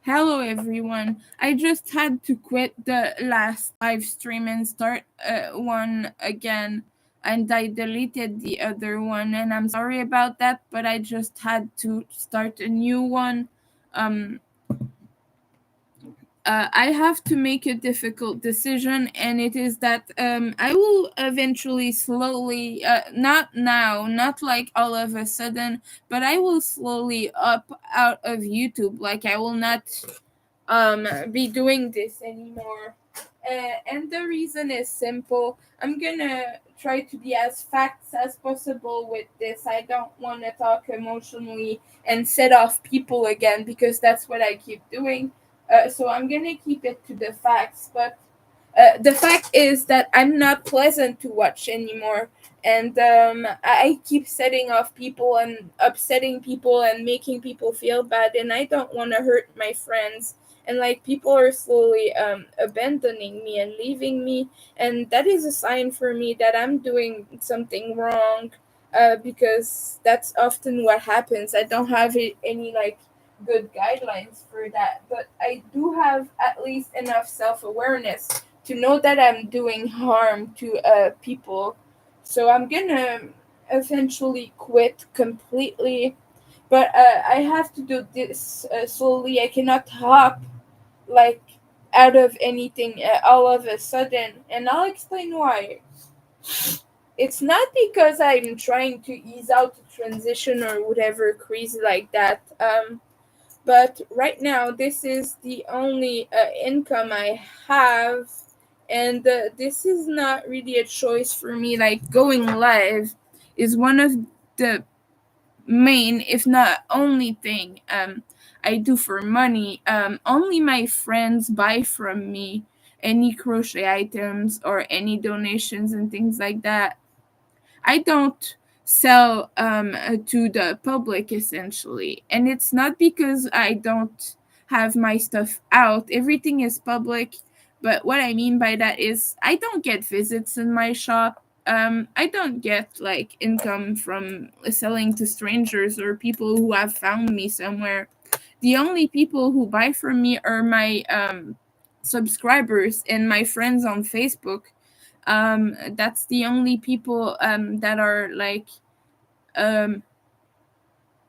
Hello everyone. I just had to quit the last live stream and start one again, and I deleted the other one, and I'm sorry about that, but I just had to start a new one. Um I have to make a difficult decision, and it is that I will eventually slowly, not now, not like all of a sudden, but I will slowly up out of YouTube. Like I will not be doing this anymore. And the reason is simple. I'm gonna try to be as facts as possible with this. I don't want to talk emotionally and set off people again because that's what I keep doing. So I'm gonna keep it to the facts. But the fact is that I'm not pleasant to watch anymore. And I keep setting off people and upsetting people and making people feel bad. And I don't want to hurt my friends. And like people are slowly abandoning me and leaving me. And that is a sign for me that I'm doing something wrong. Because that's often what happens. I don't have any like good guidelines for that, but I do have at least enough self awareness to know that I'm doing harm to people. So I'm gonna eventually quit completely. But I have to do this slowly. I cannot hop like out of anything all of a sudden. And I'll explain why. It's not because I'm trying to ease out the transition or whatever crazy like that. But right now, this is the only income I have, and this is not really a choice for me. Like going live is one of the main, if not only thing I do for money. Only my friends buy from me any crochet items or any donations and things like that. I don't sell to the public essentially. And it's not because I don't have my stuff out. Everything is public. But what I mean by that is I don't get visits in my shop. I don't get like income from selling to strangers or people who have found me somewhere. The only people who buy from me are my subscribers and my friends on Facebook. That's the only people that are like um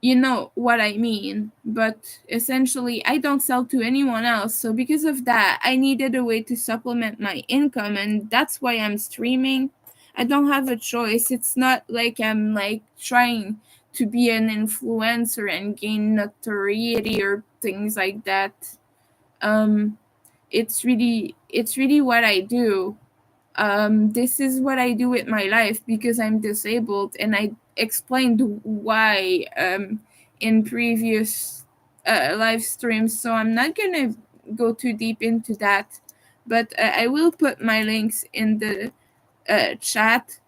you know what I mean. But essentially I don't sell to anyone else, so because of that I needed a way to supplement my income, and that's why I'm streaming. I don't have a choice. It's not like I'm like trying to be an influencer and gain notoriety or things like that. um it's really what I do. This is what I do with my life because I'm disabled, and I explained why in previous live streams, so I'm not gonna go too deep into that, but I will put my links in the chat.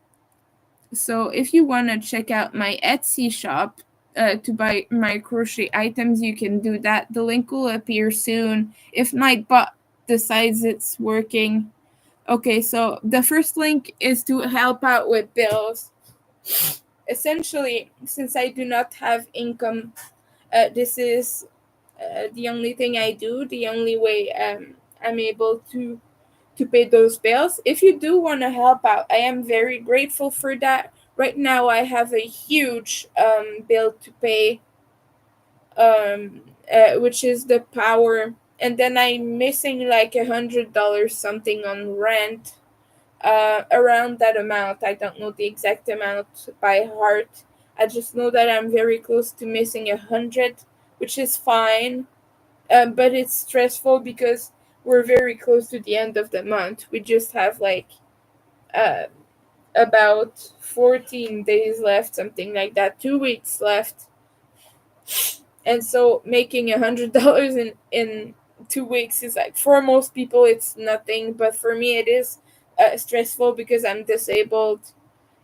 So if you want to check out my Etsy shop to buy my crochet items, you can do that. The link will appear soon if my bot decides it's working. Okay, so the first link is to help out with bills. Essentially, since I do not have income, this is the only thing I do, the only way I'm able to pay those bills. If you do want to help out, I am very grateful for that. Right now, I have a huge bill to pay, which is the power, and then I'm missing like $100 something on rent, around that amount. I don't know the exact amount by heart. I just know that I'm very close to missing 100, which is fine. But it's stressful because we're very close to the end of the month. We just have like uh, about 14 days left, something like that, 2 weeks left. And so making $100 in 2 weeks is like, for most people it's nothing, but for me it is stressful because I'm disabled,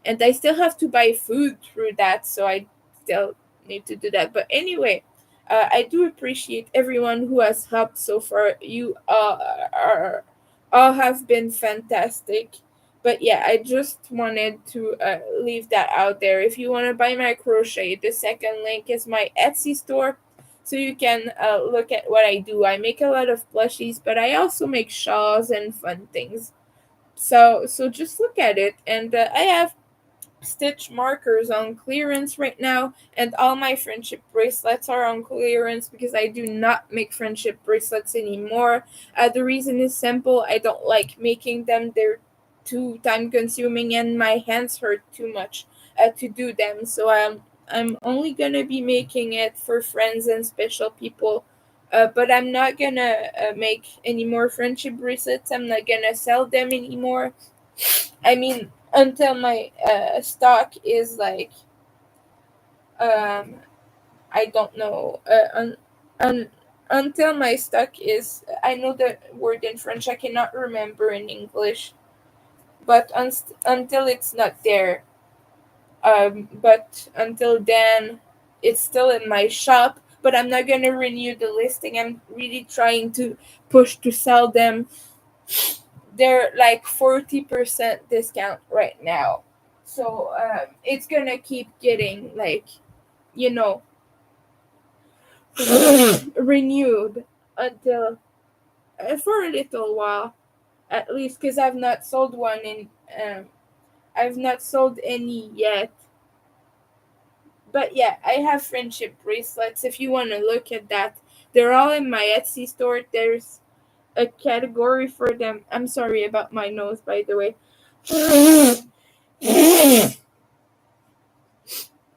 and I still have to buy food through that, so I still need to do that. But anyway, I do appreciate everyone who has helped so far. You are all have been fantastic. But yeah, I just wanted to leave that out there. If you want to buy my crochet, the second link is my Etsy store. so you can look at what I do. I make a lot of plushies, but I also make shawls and fun things. So just look at it, and I have stitch markers on clearance right now, and all my friendship bracelets are on clearance because I do not make friendship bracelets anymore. The reason is simple: I don't like making them. They're too time consuming and my hands hurt too much to do them. So I'm only gonna be making it for friends and special people. But I'm not gonna make any more friendship bracelets. I'm not gonna sell them anymore. I mean, until my stock is like, um, I don't know, until my stock is, I know the word in French, I cannot remember in English, but until it's not there, but until then, it's still in my shop. But I'm not gonna renew the listing. I'm really trying to push to sell them. They're like 40% discount right now. So it's gonna keep getting like, you know, renewed until for a little while at least, because I've not sold one in I've not sold any yet. But yeah, I have friendship bracelets if you want to look at that. They're all in my Etsy store. There's a category for them. I'm sorry about my nose, by the way.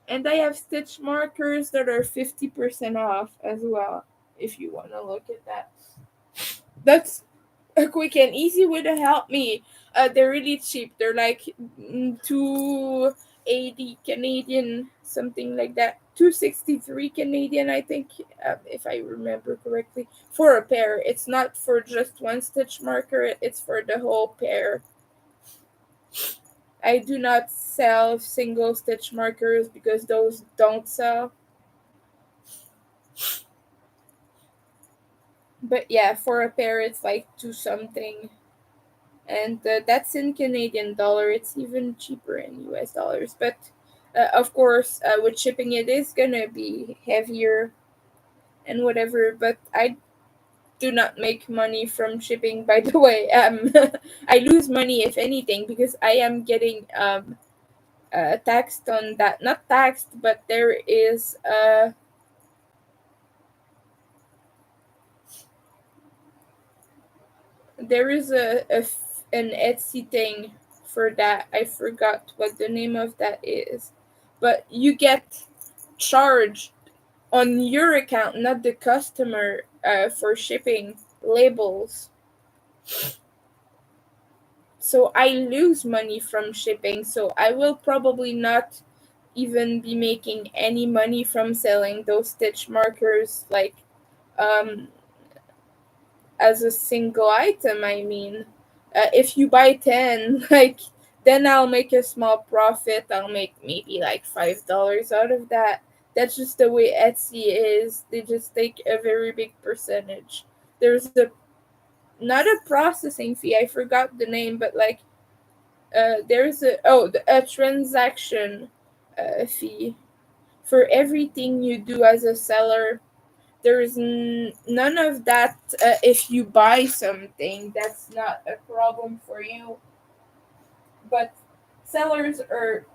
And I have stitch markers that are 50% off as well, if you want to look at that. That's a quick and easy way to help me. They're really cheap. They're like 280 Canadian, something like that. 263 Canadian, I think, if I remember correctly, for a pair. It's not for just one stitch marker, it's for the whole pair. I do not sell single stitch markers because those don't sell. But yeah, for a pair, it's like two something, and that's in Canadian dollar. It's even cheaper in US dollars. But of course, with shipping, it is gonna be heavier and whatever. But I do not make money from shipping. By the way, I lose money if anything because I am getting taxed on that. Not taxed, but there is an Etsy thing for that. I forgot what the name of that is. But you get charged on your account, not the customer, for shipping labels. So I lose money from shipping. So I will probably not even be making any money from selling those stitch markers, like um as a single item. I mean, if you buy 10, like, then I'll make a small profit. I'll make maybe like $5 out of that. That's just the way Etsy is. They just take a very big percentage. There's a not a processing fee. I forgot the name, but like there's a transaction fee for everything you do as a seller. There is none of that. If you buy something, that's not a problem for you. But sellers are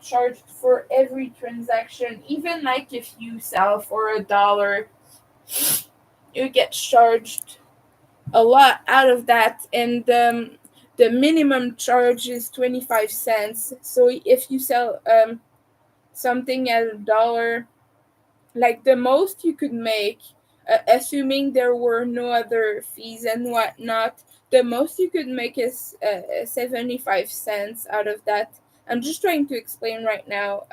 charged for every transaction. Even like if you sell for $1, you get charged a lot out of that. And the minimum charge is 25 cents. So if you sell something at $1, like the most you could make, assuming there were no other fees and whatnot, the most you could make is 75 cents out of that. I'm just trying to explain right now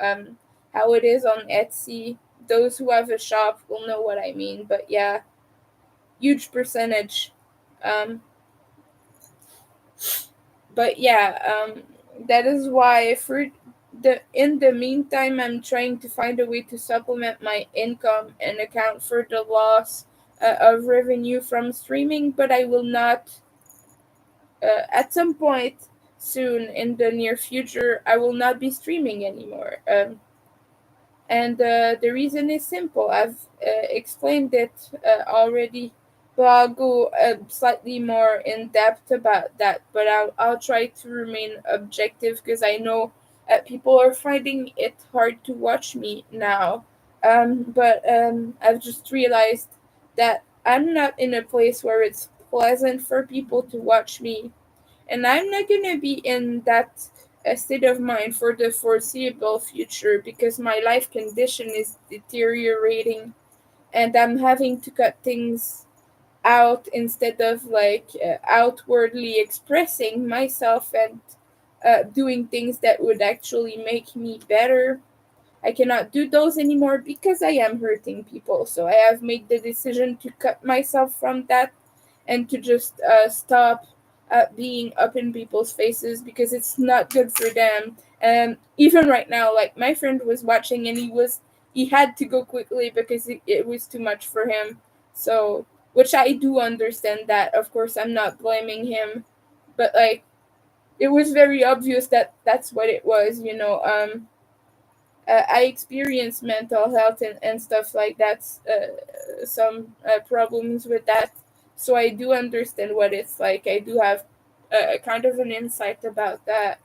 how it is on Etsy. Those who have a shop will know what I mean, but yeah, huge percentage. Um, but yeah, that is why for the in the meantime, I'm trying to find a way to supplement my income and account for the loss of revenue from streaming. But I will not, at some point soon in the near future, I will not be streaming anymore. And the reason is simple. I've explained it already, but I'll go slightly more in depth about that. But I'll try to remain objective because I know people are finding it hard to watch me now. But I've just realized that I'm not in a place where it's pleasant for people to watch me, and I'm not gonna be in that state of mind for the foreseeable future because my life condition is deteriorating, and I'm having to cut things out instead of like outwardly expressing myself and doing things that would actually make me better. I cannot do those anymore because I am hurting people. So I have made the decision to cut myself from that and to just stop being up in people's faces because it's not good for them. And even right now, like my friend was watching and he had to go quickly because it was too much for him. So, which I do understand that. Of course, I'm not blaming him, but like it was very obvious that that's what it was. I experience mental health and stuff like that, some problems with that. So I do understand what it's like. I do have kind of an insight about that.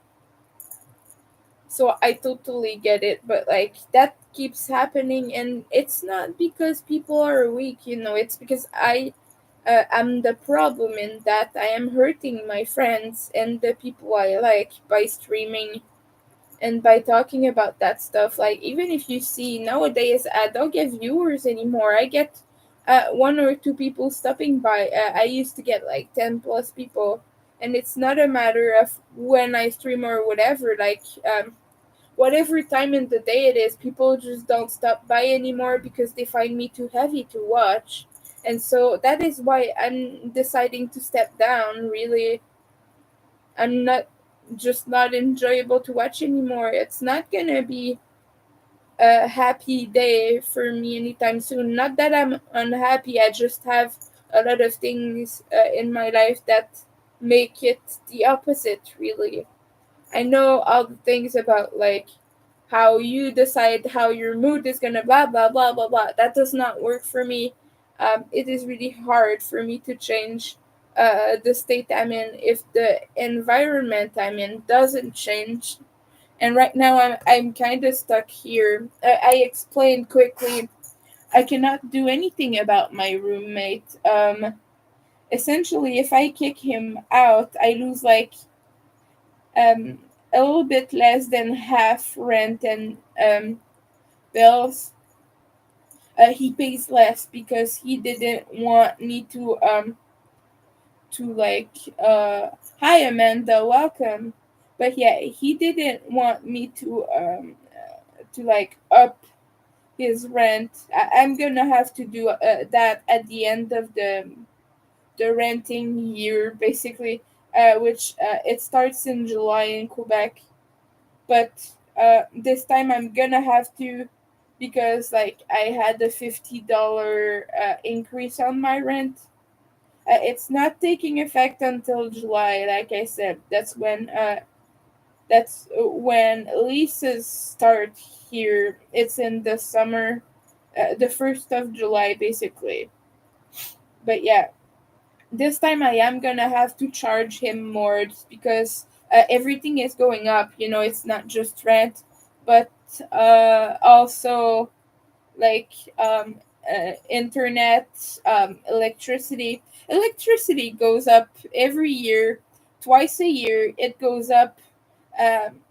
So I totally get it. But like that keeps happening, and it's not because people are weak. It's because I'm the problem in that I am hurting my friends and the people I like by streaming and by talking about that stuff. Like even if you see nowadays I don't get viewers anymore. I get one or two people stopping by. I used to get like 10 plus people, and it's not a matter of when I stream or whatever. Like whatever time in the day it is, people just don't stop by anymore because they find me too heavy to watch. And so that is why I'm deciding to step down. Really, I'm not enjoyable to watch anymore. It's not gonna be a happy day for me anytime soon. Not that I'm unhappy, I just have a lot of things in my life that make it the opposite, really. I know all the things about like how you decide how your mood is gonna blah blah blah blah blah. That does not work for me. It is really hard for me to change the state I'm in if the environment I'm in doesn't change. And right now I'm kind of stuck here. I explained quickly. I cannot do anything about my roommate. Essentially, if I kick him out, I lose like um, a little bit less than half rent and bills. He pays less because he didn't want me to like hi Amanda, welcome. But yeah, he didn't want me to like up his rent. I'm gonna have to do that at the end of the renting year, basically, which it starts in July in Quebec. But this time I'm gonna have to because like I had a $50 increase on my rent. It's not taking effect until July, like I said. That's when leases start here. It's in the summer, the 1st of July, basically. But yeah, this time I am gonna have to charge him more just because everything is going up. It's not just rent, but also like internet, electricity. Electricity goes up every year, twice a year. It goes up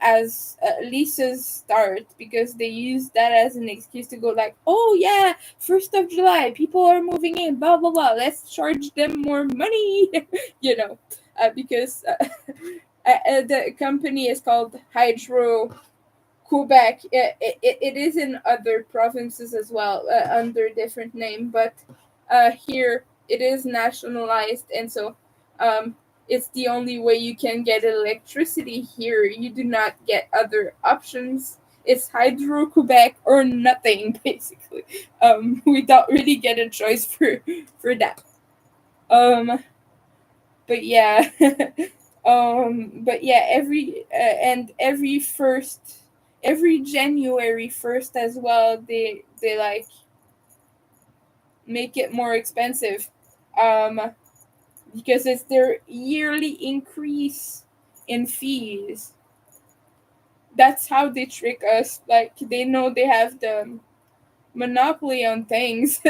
as leases start because they use that as an excuse to go like, oh yeah, 1st of July, people are moving in, blah blah blah. Let's charge them more money, because the company is called Hydro Quebec. It is in other provinces as well under different name, but here it is nationalized, and so um, it's the only way you can get electricity here. You do not get other options. It's Hydro Quebec or nothing, basically. We don't really get a choice for that. Um, but yeah, but yeah, every every January 1st as well, they like make it more expensive, um because it's their yearly increase in fees. That's how they trick us. Like, they know they have the monopoly on things.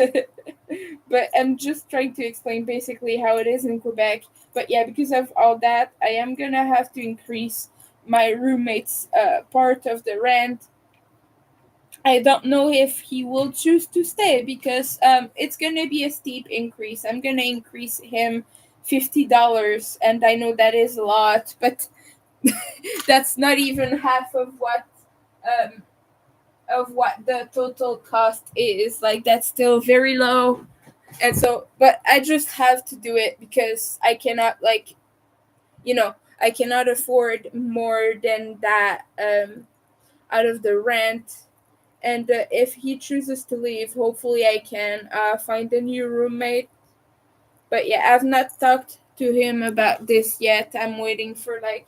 But I'm just trying to explain basically how it is in Quebec. But yeah, because of all that, I am gonna have to increase my roommate's part of the rent. I don't know if he will choose to stay, because it's gonna be a steep increase. I'm gonna increase him $50, and I know that is a lot, but that's not even half um, of what the total cost is. Like, that's still very low. And so, but I just have to do it because I cannot, like, I cannot afford more than that out of the rent. And if he chooses to leave, hopefully I can find a new roommate. But yeah, I've not talked to him about this yet. I'm waiting for like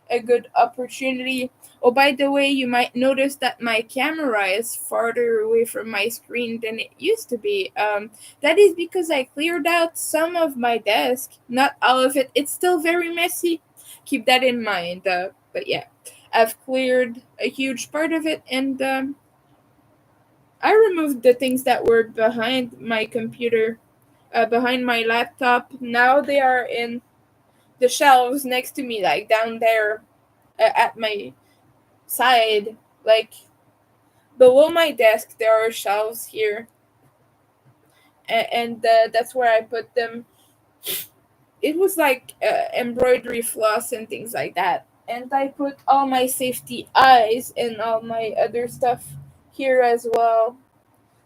a good opportunity. Oh, by the way, you might notice that my camera is farther away from my screen than it used to be. That is because I cleared out some of my desk, not all of it. It's still very messy. Keep that in mind. But yeah, I've cleared a huge part of it, and I removed the things that were behind my computer, behind my laptop. Now they are in the shelves next to me, like down there at my side, like below my desk. There are shelves here, and that's where I put them. It was like embroidery floss and things like that, and I put all my safety eyes and all my other stuff here as well.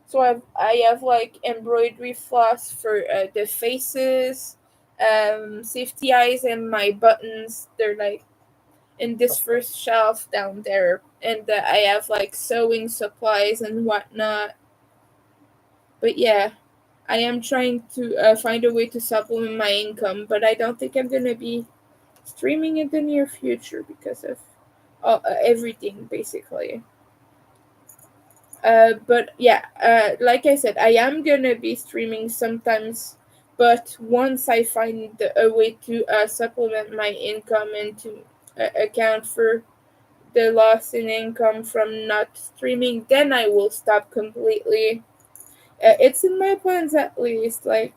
So I have like embroidery floss for the faces, safety eyes, and my buttons. They're like in this first shelf down there, and I have like sewing supplies and whatnot. But yeah, I am trying to find a way to supplement my income, but I don't think I'm gonna be streaming in the near future because of everything basically. But yeah, like I said, I am gonna be streaming sometimes, but once I find a way to supplement my income and to account for the loss in income from not streaming, then I will stop completely. It's in my plans at least. Like,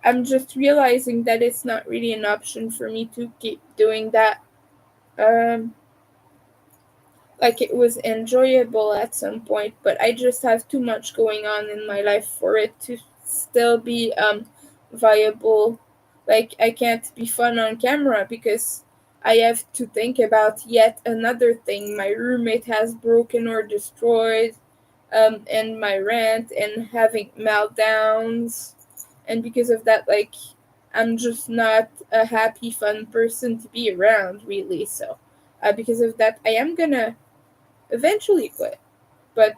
I'm just realizing that it's not really an option for me to keep doing that. Um, like, it was enjoyable at some point, but I just have too much going on in my life for it to still be viable. Like, I can't be fun on camera because I have to think about yet another thing my roommate has broken or destroyed, and my rent and having meltdowns. And because of that, like, I'm just not a happy fun person to be around, really. So because of that, I am gonna eventually quit, but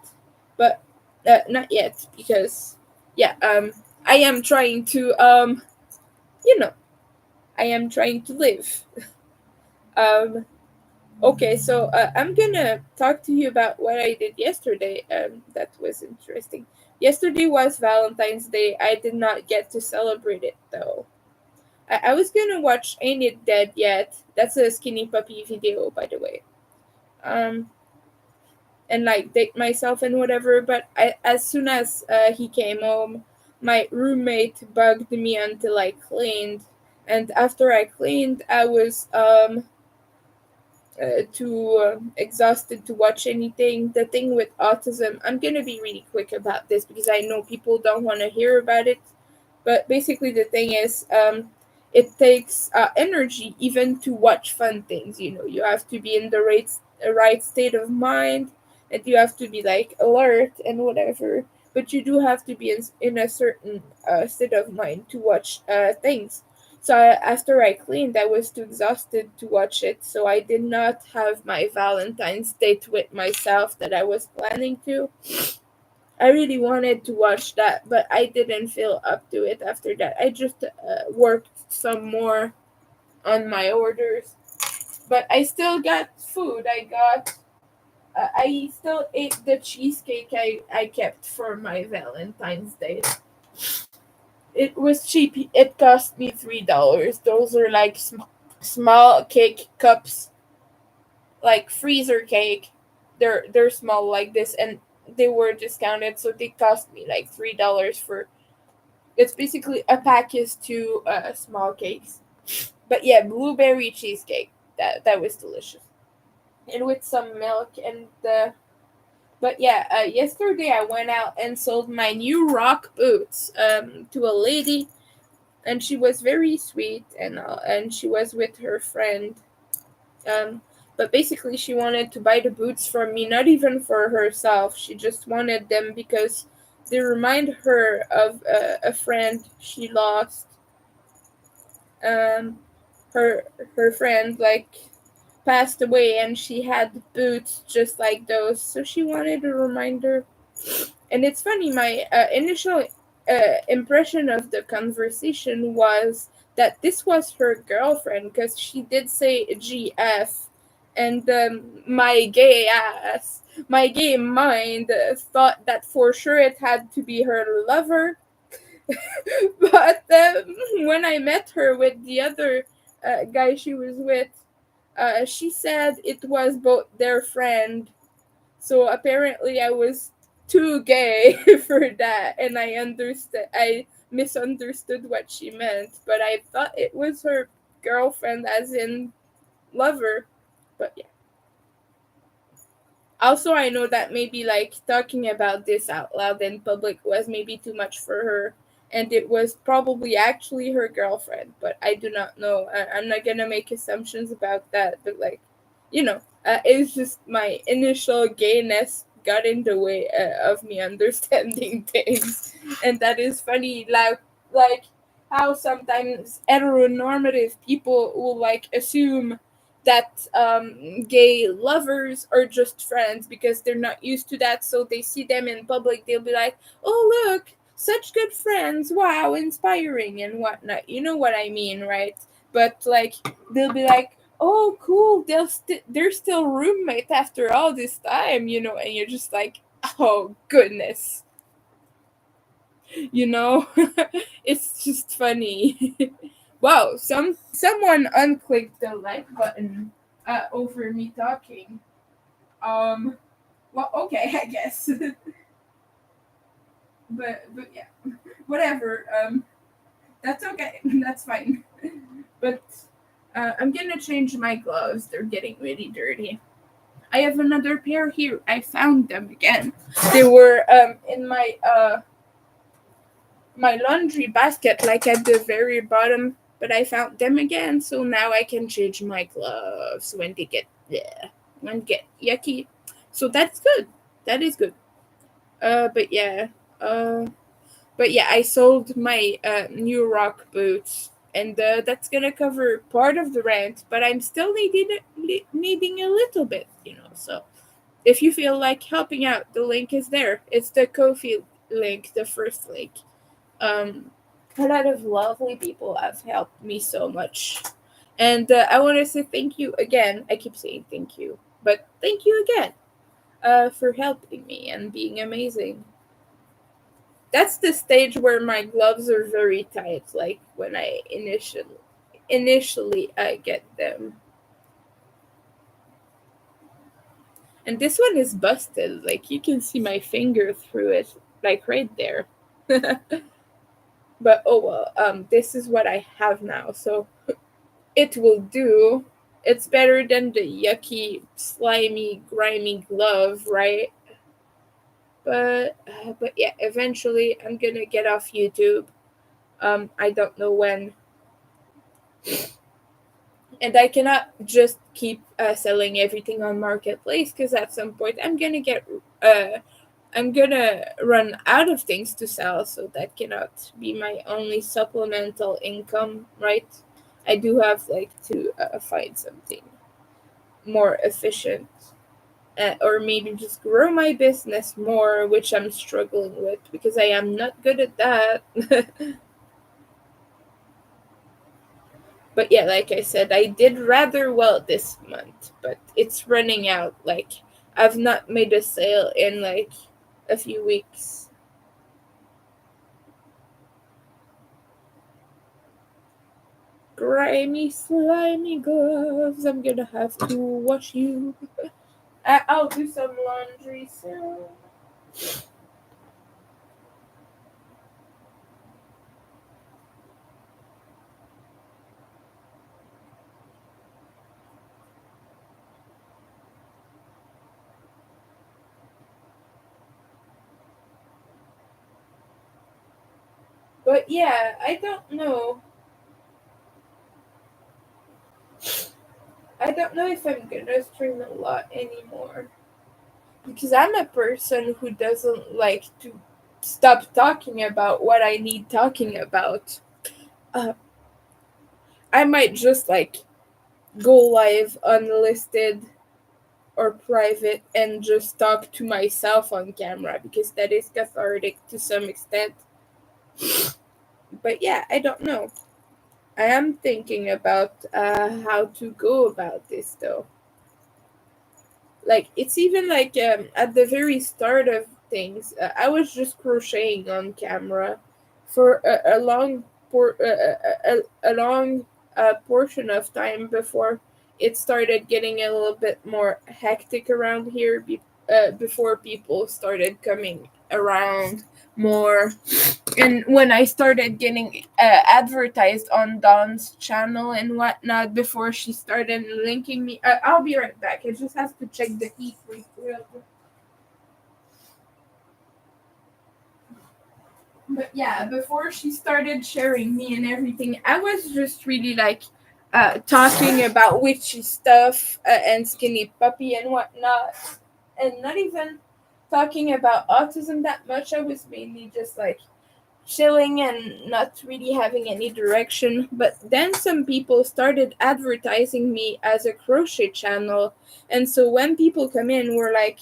not yet, because yeah, I am trying to you know I am trying to live. um okay, so I'm gonna talk to you about what I did yesterday. That was interesting. Yesterday was Valentine's Day. I did not get to celebrate it though. I was gonna watch Ain't It Dead Yet. That's a Skinny Puppy video, by the way. um and like date myself and whatever. But as soon as he came home, my roommate bugged me until I cleaned. And after I cleaned, I was too exhausted to watch anything. The thing with autism, I'm gonna be really quick about this because I know people don't want to hear about it. But basically, the thing is, it takes energy even to watch fun things. You have to be in the right state of mind, and you have to be like alert and whatever. But you do have to be in a certain state of mind to watch things. So after I cleaned, I was too exhausted to watch it. So I did not have my Valentine's date with myself that I was planning to. I really wanted to watch that, but I didn't feel up to it after that. I just worked some more on my orders. But I still got food. I got I still ate the cheesecake I kept for my Valentine's Day. It was cheap. It cost me $3. Those are like small cake cups, like freezer cake. They're small like this, and they were discounted, so they cost me like $3 for. It's basically a package to small cakes. But yeah, blueberry cheesecake. That was delicious, and with some milk and the. But yeah, yesterday I went out and sold my new rock boots to a lady, and she was very sweet, and she was with her friend. Um, but basically, she wanted to buy the boots from me, not even for herself. She just wanted them because they remind her of a friend she lost. Um, her her friend passed away, and she had boots just like those, so she wanted a reminder. And it's funny, my initial impression of the conversation was that this was her girlfriend because she did say GF, and my gay mind thought that for sure it had to be her lover. But when I met her with the other guy she was with, she said it was both their friend, so apparently I was too gay for that, and I misunderstood what she meant, but I thought it was her girlfriend as in lover. But yeah. Also, I know that maybe like talking about this out loud in public was maybe too much for her, and it was probably actually her girlfriend, but I do not know. I'm not gonna make assumptions about that, but it's just my initial gayness got in the way of me understanding things, and that is funny. Like how sometimes heteronormative people will like assume that gay lovers are just friends because they're not used to that. So they see them in public, they'll be like, "Oh, look, such good friends! Wow, inspiring and whatnot." You know what I mean, right? But like, they'll be like, "Oh, cool! They're still roommates after all this time," and you're just like, "Oh goodness." you know it's just funny. Wow, someone unclicked the like button over me talking. Well, okay, I guess. But yeah, whatever. That's okay. That's fine. But I'm gonna change my gloves. They're getting really dirty. I have another pair here. I found them again. They were in my laundry basket, like at the very bottom, but I found them again, so now I can change my gloves when they get yucky. So that's good. That is good. But yeah, uh, I sold my new rock boots, and that's gonna cover part of the rent. But I'm still needing a little bit. So if you feel like helping out, the link is there. It's the Ko-fi link, the first link. um, a lot of lovely people have helped me so much. And I want to say thank you again. I keep saying thank you, but thank you again for helping me and being amazing. That's the stage where my gloves are very tight, like when I initially I get them. And this one is busted. Like you can see my finger through it, like right there. But oh well. This is what I have now. So it will do. It's better than the yucky, slimy, grimy glove, right? But yeah, eventually I'm gonna get off YouTube. I don't know when, and I cannot just keep selling everything on Marketplace because at some point I'm gonna run out of things to sell, so that cannot be my only supplemental income, right? I do have like to find something more efficient, or maybe just grow my business more, which I'm struggling with because I am not good at that. But yeah, like I said, I did rather well this month, but it's running out. Like I've not made a sale in like a few weeks. Grimy, slimy gloves. I'm gonna have to wash you. I'll do some laundry soon. But yeah, I don't know. I don't know if I'm gonna stream a lot anymore. Because I'm a person who doesn't like to stop talking about what I need talking about. Uh, I might just like go live unlisted or private and just talk to myself on camera because that is cathartic to some extent. But yeah, I don't know. I am thinking about how to go about this though. Like it's even like at the very start of things, I was just crocheting on camera for a long a long portion of time before it started getting a little bit more hectic around here. Before people started coming around more, and when I started getting advertised on Dawn's channel and whatnot before she started linking me. I'll be right back. I just have to check the heat real quick. But yeah, before she started sharing me and everything, I was just really like talking about witchy stuff and skinny puppy and whatnot, and not even talking about autism that much. I was mainly just like chilling and not really having any direction. But then some people started advertising me as a crochet channel. And so when people come in, we're like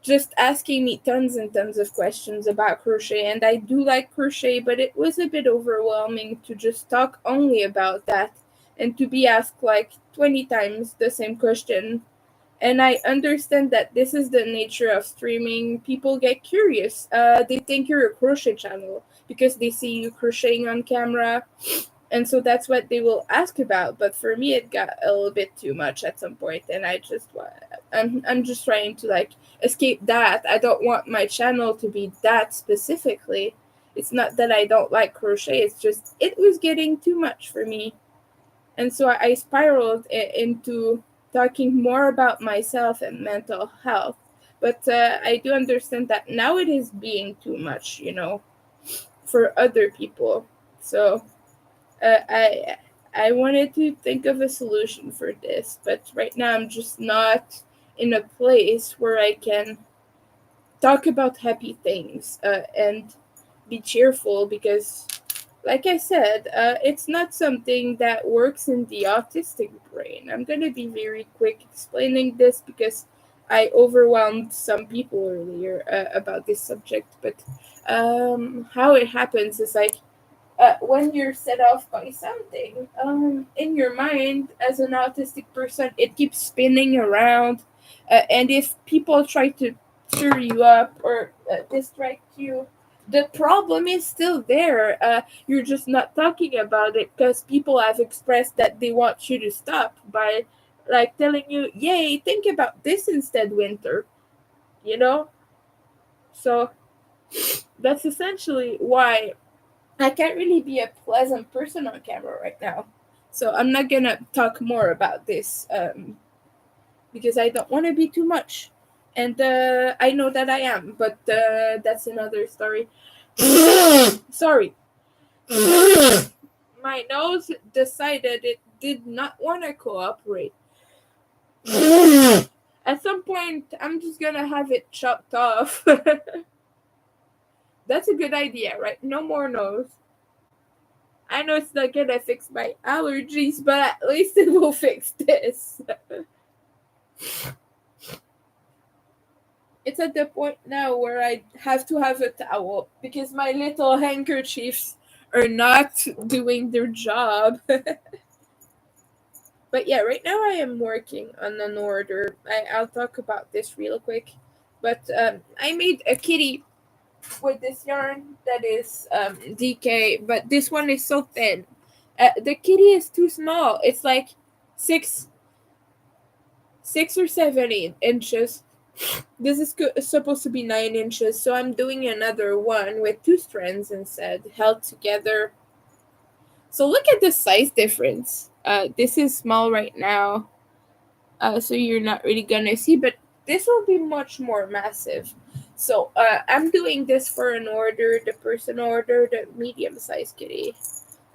just asking me tons and tons of questions about crochet. And I do like crochet, but it was a bit overwhelming to just talk only about that and to be asked like 20 times the same question. And I understand that this is the nature of streaming. People get curious. They think you're a crochet channel because they see you crocheting on camera, and so that's what they will ask about. But for me, it got a little bit too much at some point, and I'm just trying to like escape that. I don't want my channel to be that specifically. It's not that I don't like crochet. It's just it was getting too much for me, and so I spiraled into talking more about myself and mental health. But I do understand that now it is being too much, for other people. So uh, I I wanted to think of a solution for this, but right now I'm just not in a place where I can talk about happy things and be cheerful because like I said, it's not something that works in the autistic brain. I'm going to be very quick explaining this because I overwhelmed some people earlier about this subject. But how it happens is like when you're set off by something, in your mind as an autistic person, it keeps spinning around. And if people try to stir you up or distract you, the problem is still there. You're just not talking about it because people have expressed that they want you to stop by like telling you, yay, think about this instead, Winter, you know? So that's essentially why I can't really be a pleasant person on camera right now. So I'm not gonna talk more about this because I don't want to be too much. And I know that I am, but that's another story. Sorry. My nose decided it did not want to cooperate. At some point, I'm just gonna have it chopped off. That's a good idea, right? No more nose. I know it's not gonna fix my allergies, but at least it will fix this. It's at the point now where I have to have a towel because my little handkerchiefs are not doing their job. But yeah, right now I am working on an order. I'll talk about this real quick. But I made a kitty with this yarn that is DK, but this one is so thin. The kitty is too small. It's like six, 6 or 7 inches. This is supposed to be 9 inches, so I'm doing another one with two strands instead, held together. So look at the size difference. This is small right now, so you're not really gonna see, but this will be much more massive. So I'm doing this for an order. The person ordered a medium-sized kitty.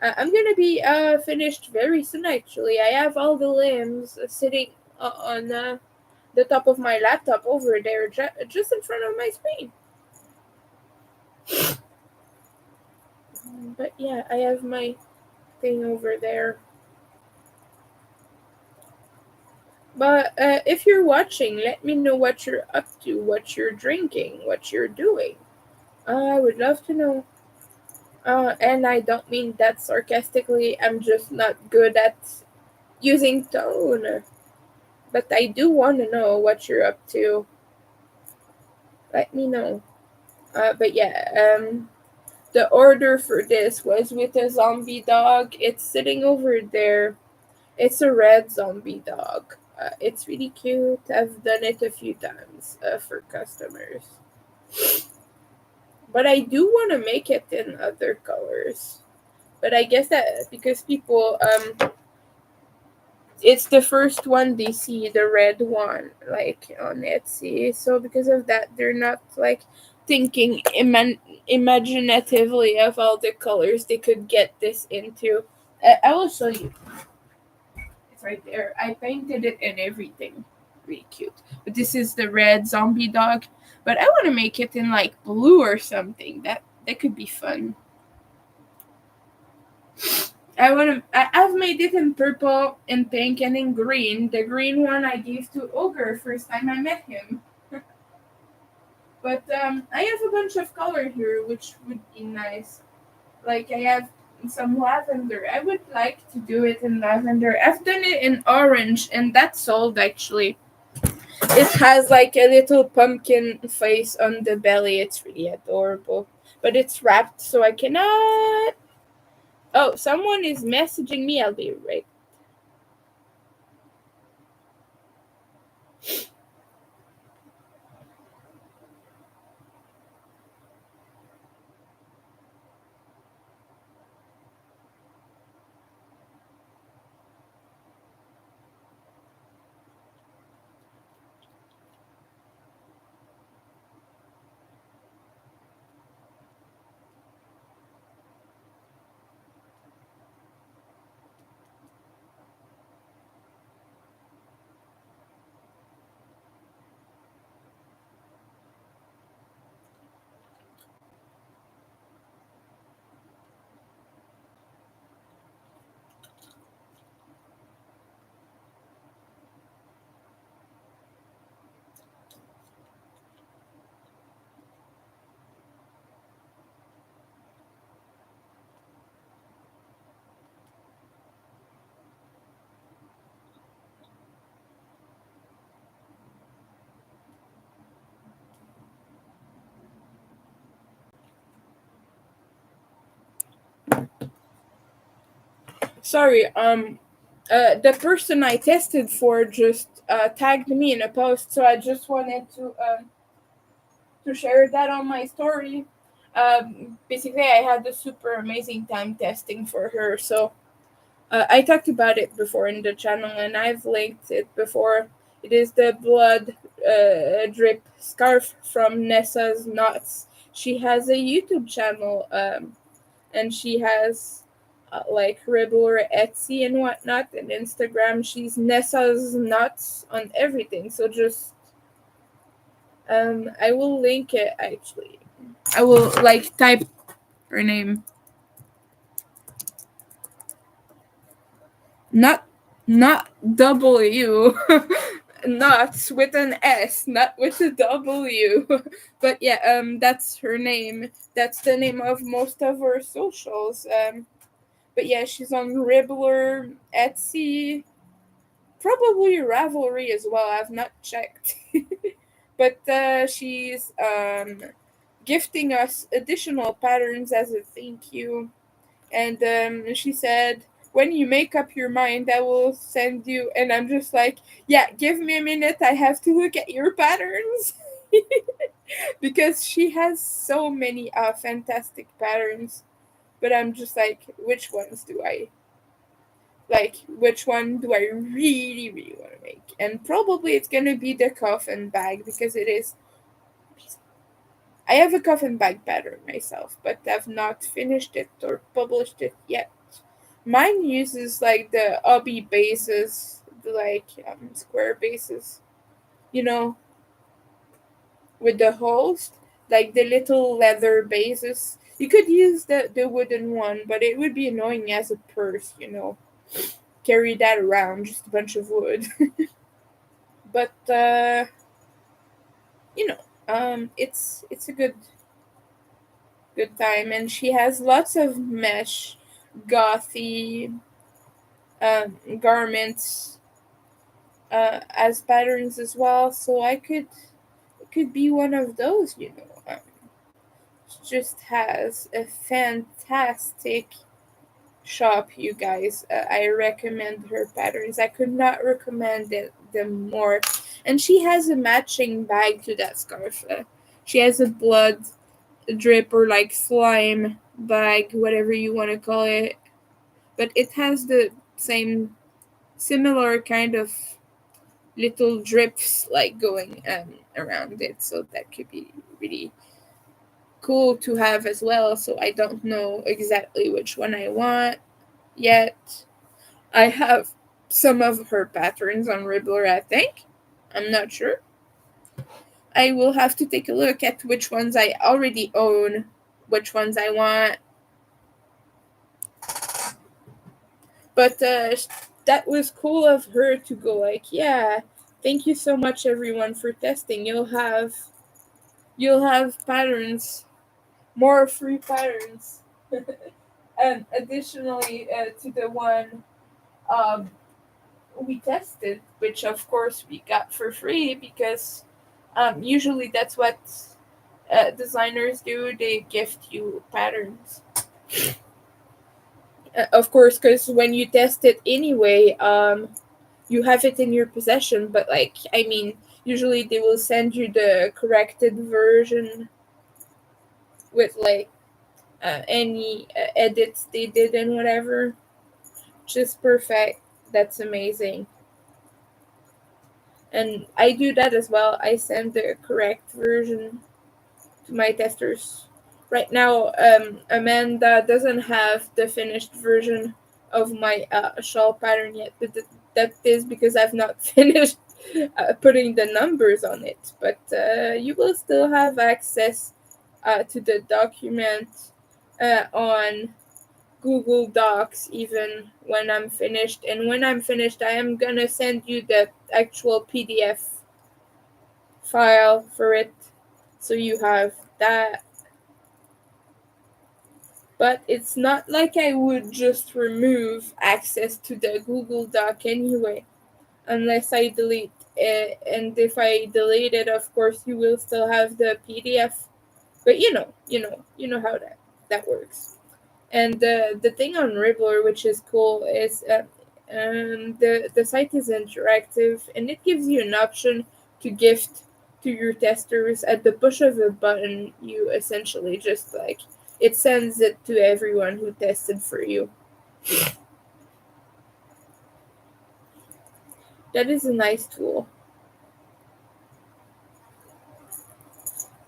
I'm gonna be finished very soon. Actually, I have all the limbs sitting on the top of my laptop over there, just in front of my screen. But yeah, I have my thing over there. But if you're watching, let me know what you're up to, what you're drinking, what you're doing. I would love to know. And I don't mean that sarcastically. I'm just not good at using tone. But I do want to know what you're up to. Let me know. But yeah, the order for this was with a zombie dog. It's sitting over there. It's a red zombie dog. It's really cute. I've done it a few times for customers. But I do want to make it in other colors. But I guess that because people, it's the first one they see, the red one, like on Etsy. So because of that, they're not like thinking imaginatively of all the colors they could get this into. I will show you. It's right there. I painted it and everything. Really cute. But this is the red zombie dog. But I want to make it in like blue or something. That could be fun. I've made it in purple, in pink, and in green. The green one I gave to Ogre first time I met him. But I have a bunch of color here, which would be nice. Like I have some lavender. I would like to do it in lavender. I've done it in orange, and that's sold actually. It has like a little pumpkin face on the belly. It's really adorable. But it's wrapped, so I cannot. Oh, someone is messaging me. I'll be right. Sorry. The person I tested for just tagged me in a post, so I just wanted to share that on my story. Basically, I had a super amazing time testing for her. So I talked about it before in the channel, and I've linked it before. It is the blood drip scarf from Nessa's Knots. She has a YouTube channel, and she has like regular Etsy and whatnot, and Instagram. She's Nessa's Nuts on everything. So just I will link it actually. I will like type her name. Not not W. Nuts with an S, not with a W. But yeah, that's her name. That's the name of most of her socials. But yeah, she's on Ribbler, Etsy. probably Ravelry as well. I've not checked. But she's gifting us additional patterns as a thank you. And she said, when you make up your mind, I will send you. And I'm just like, yeah, give me a minute. I have to look at your patterns. Because she has so many fantastic patterns. But I'm just like, which ones do I like? Which one do I really, really want to make? And probably it's going to be the coffin bag because it is. I have a coffin bag pattern myself, but I've not finished it or published it yet. Mine uses like the obby bases, the like square bases, you know, with the holes, like the little leather bases. You could use the wooden one, but it would be annoying as a purse, carry that around, just a bunch of wood. But it's a good time, and she has lots of mesh, gothy garments as patterns as well. So I could be one of those. She just has a fantastic shop, you guys. I recommend her patterns. I could not recommend them more. And she has a matching bag to that scarf. She has a blood drip or like slime bag, whatever you want to call it. But it has the same, similar kind of little drips like going around it. So that could be really cool to have as well. So I don't know exactly which one I want yet. I have some of her patterns on Ribbler, I think. I'm not sure. I will have to take a look at which ones I already own, which ones I want. But that was cool of her to go like, yeah, thank you so much everyone for testing. You'll have patterns, more free patterns. And additionally to the one um, we tested, which of course we got for free because usually that's what designers do. They gift you patterns. Of course, because when you test it anyway, you have it in your possession. But like, I mean, usually they will send you the corrected version with like any edits they did and whatever. Just perfect. That's amazing. And I do that as well. I send the correct version to my testers. Right now, Amanda doesn't have the finished version of my shawl pattern yet, but that is because I've not finished putting the numbers on it. But you will still have access to the document on Google Docs even when I'm finished. And when I'm finished, I am gonna send you the actual PDF file for it so you have that. But it's not like I would just remove access to the Google Doc anyway, unless I delete it. And if I delete it, of course, you will still have the PDF. But you know how that works. And the thing on Ribbler, which is cool, is the site is interactive and it gives you an option to gift to your testers at the push of a button. You essentially just like it sends it to everyone who tested for you. That is a nice tool.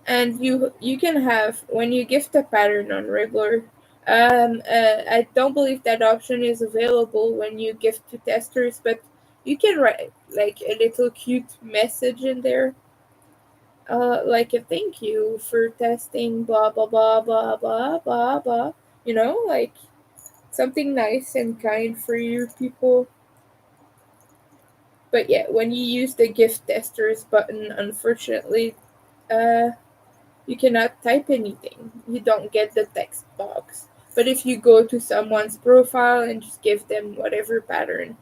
And you can have when you gift a pattern on Ribbler. I don't believe that option is available when you gift to testers, but you can write like a little cute message in there, like a thank you for testing, blah blah blah blah blah blah blah. Like something nice and kind for your people. But yeah, when you use the gift testers button, unfortunately, uh, you cannot type anything. You don't get the text box. But if you go to someone's profile and just give them whatever pattern,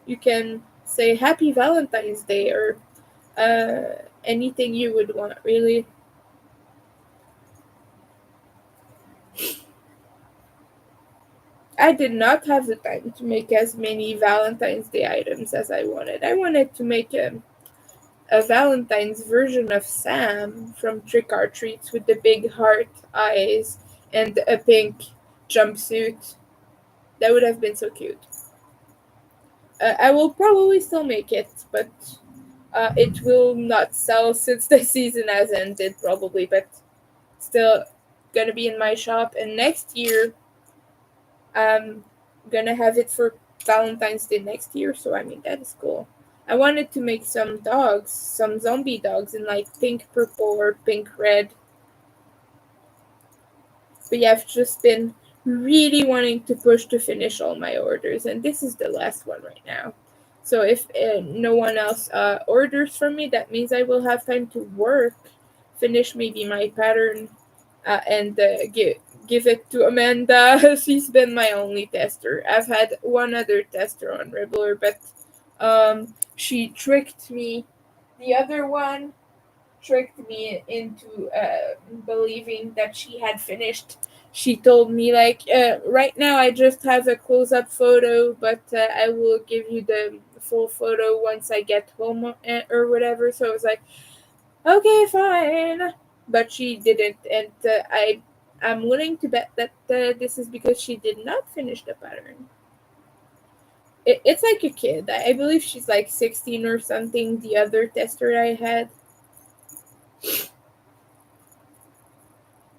you can say Happy Valentine's Day or anything you would want, really. I did not have the time to make as many Valentine's Day items as I wanted. I wanted to make a Valentine's version of Sam from Trick or Treats with the big heart eyes and a pink jumpsuit. That would have been so cute. I will probably still make it, but it will not sell since the season has ended, probably. But still, gonna be in my shop, and next year I'm gonna have it for Valentine's Day next year. So I mean that is cool. I wanted to make some dogs, some zombie dogs in like pink purple or pink red. But yeah, I've just been really wanting to push to finish all my orders, and this is the last one right now. So if no one else orders from me, that means I will have time to work, finish maybe my pattern, and give it to Amanda. She's been my only tester. I've had one other tester on Ribbler, but she tricked me. The other one tricked me into believing that she had finished. She told me like, right now I just have a close-up photo, but I will give you the full photo once I get home or whatever. So I was like, okay, fine. But she didn't, and I'm willing to bet that this is because she did not finish the pattern. It's like a kid. I believe she's like 16 or something. The other tester I had.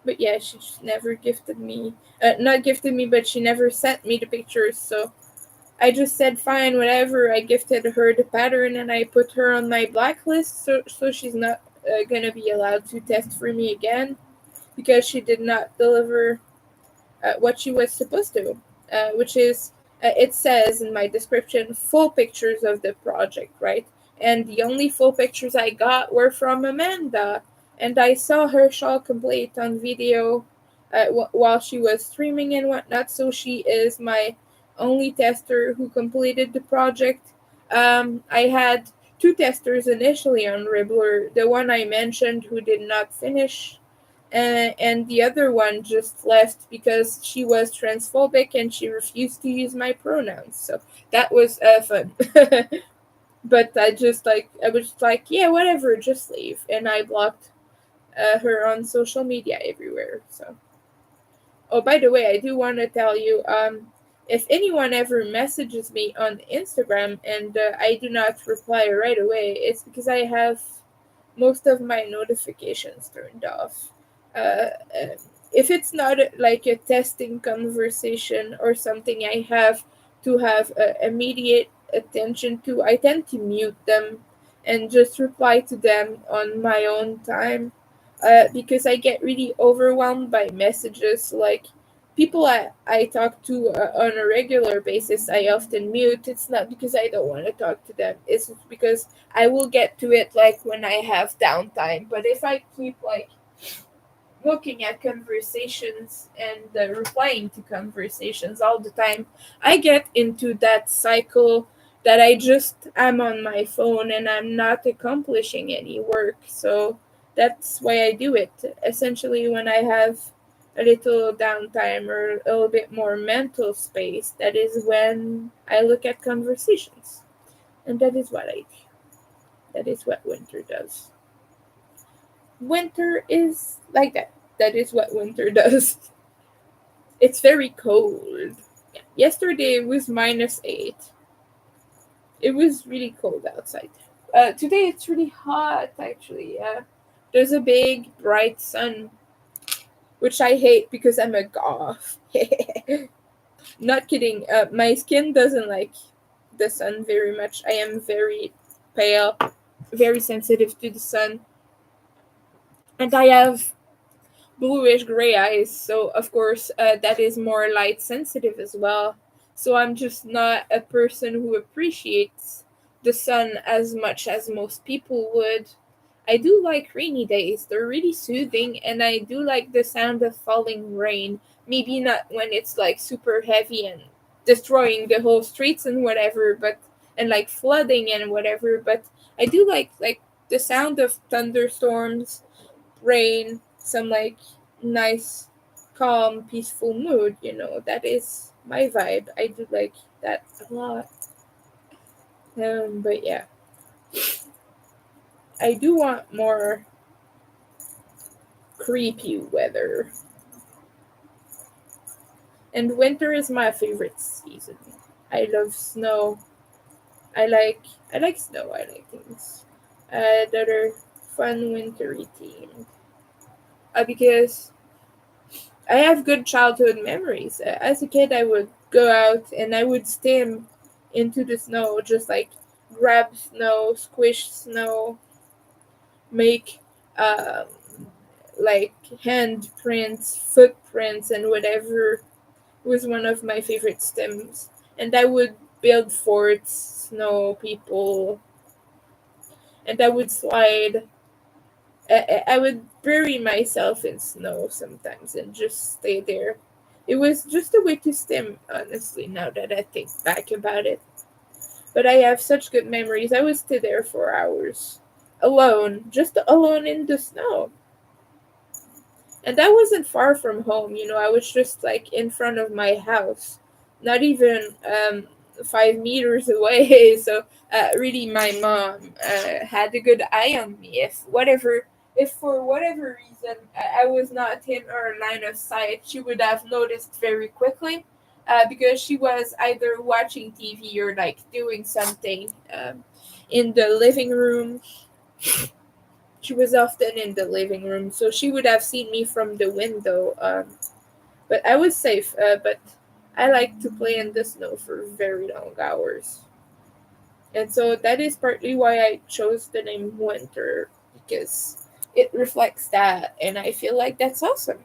But yeah, she just never gifted me. Not gifted me, but she never sent me the pictures. So I just said fine, whatever. I gifted her the pattern and I put her on my blacklist, so she's not gonna be allowed to test for me again because she did not deliver what she was supposed to, which is it says in my description full pictures of the project, right? And the only full pictures I got were from Amanda, and I saw her shawl complete on video while she was streaming and whatnot. So she is my only tester who completed the project. I had two testers initially on Ribbler. The one I mentioned who did not finish and the other one just left because she was transphobic and she refused to use my pronouns. So that was fun. But I was just like, yeah, whatever, just leave, and I blocked her on social media everywhere. So, oh, by the way, I do want to tell you, if anyone ever messages me on Instagram and I do not reply right away, it's because I have most of my notifications turned off. Uh, if it's not like a testing conversation or something I have to have immediate attention to, I tend to mute them and just reply to them on my own time because I get really overwhelmed by messages. Like people I talk to on a regular basis, I often mute. It's not because I don't want to talk to them, it's just because I will get to it like when I have downtime. But if I keep like looking at conversations and replying to conversations all the time, I get into that cycle that I just am on my phone and I'm not accomplishing any work. So that's why I do it. Essentially, when I have a little downtime or a little bit more mental space, that is when I look at conversations. And that is what I do. That is what winter does. Winter is like that. That is what winter does. It's very cold. Yeah. Yesterday it was -8. It was really cold outside. Today it's really hot actually. There's a big bright sun, which I hate because I'm a goth. Not kidding. My skin doesn't like the sun very much. I am very pale, very sensitive to the sun, and I have bluish gray eyes, so of course that is more light sensitive as well. So I'm just not a person who appreciates the sun as much as most people would. I do like rainy days, they're really soothing, and I do like the sound of falling rain. Maybe not when it's like super heavy and destroying the whole streets and whatever, but and like flooding and whatever, but I do like the sound of thunderstorms, rain, some like nice, calm, peaceful mood. That is my vibe. I do like that a lot. But yeah, I do want more creepy weather. And winter is my favorite season. I love snow. I like I like snow. I like things that are fun wintry themed. Because I have good childhood memories. As a kid, I would go out and I would stim into the snow, just like grab snow, squish snow, make um, like handprints, footprints, and whatever was one of my favorite stims. And I would build forts, snow people, and I would slide. I would bury myself in snow sometimes and just stay there. It was just a way to stim, honestly, now that I think back about it. But I have such good memories. I would stay there for hours. Alone, just alone in the snow. And that wasn't far from home, I was just like in front of my house, not even 5 meters away. So really, my mom had a good eye on me. If for whatever reason I was not in her line of sight, she would have noticed very quickly. Because she was either watching TV or like doing something in the living room. She was often in the living room, so she would have seen me from the window. But I was safe. But I like to play in the snow for very long hours, and so that is partly why I chose the name Winter, because it reflects that, and I feel like that's awesome.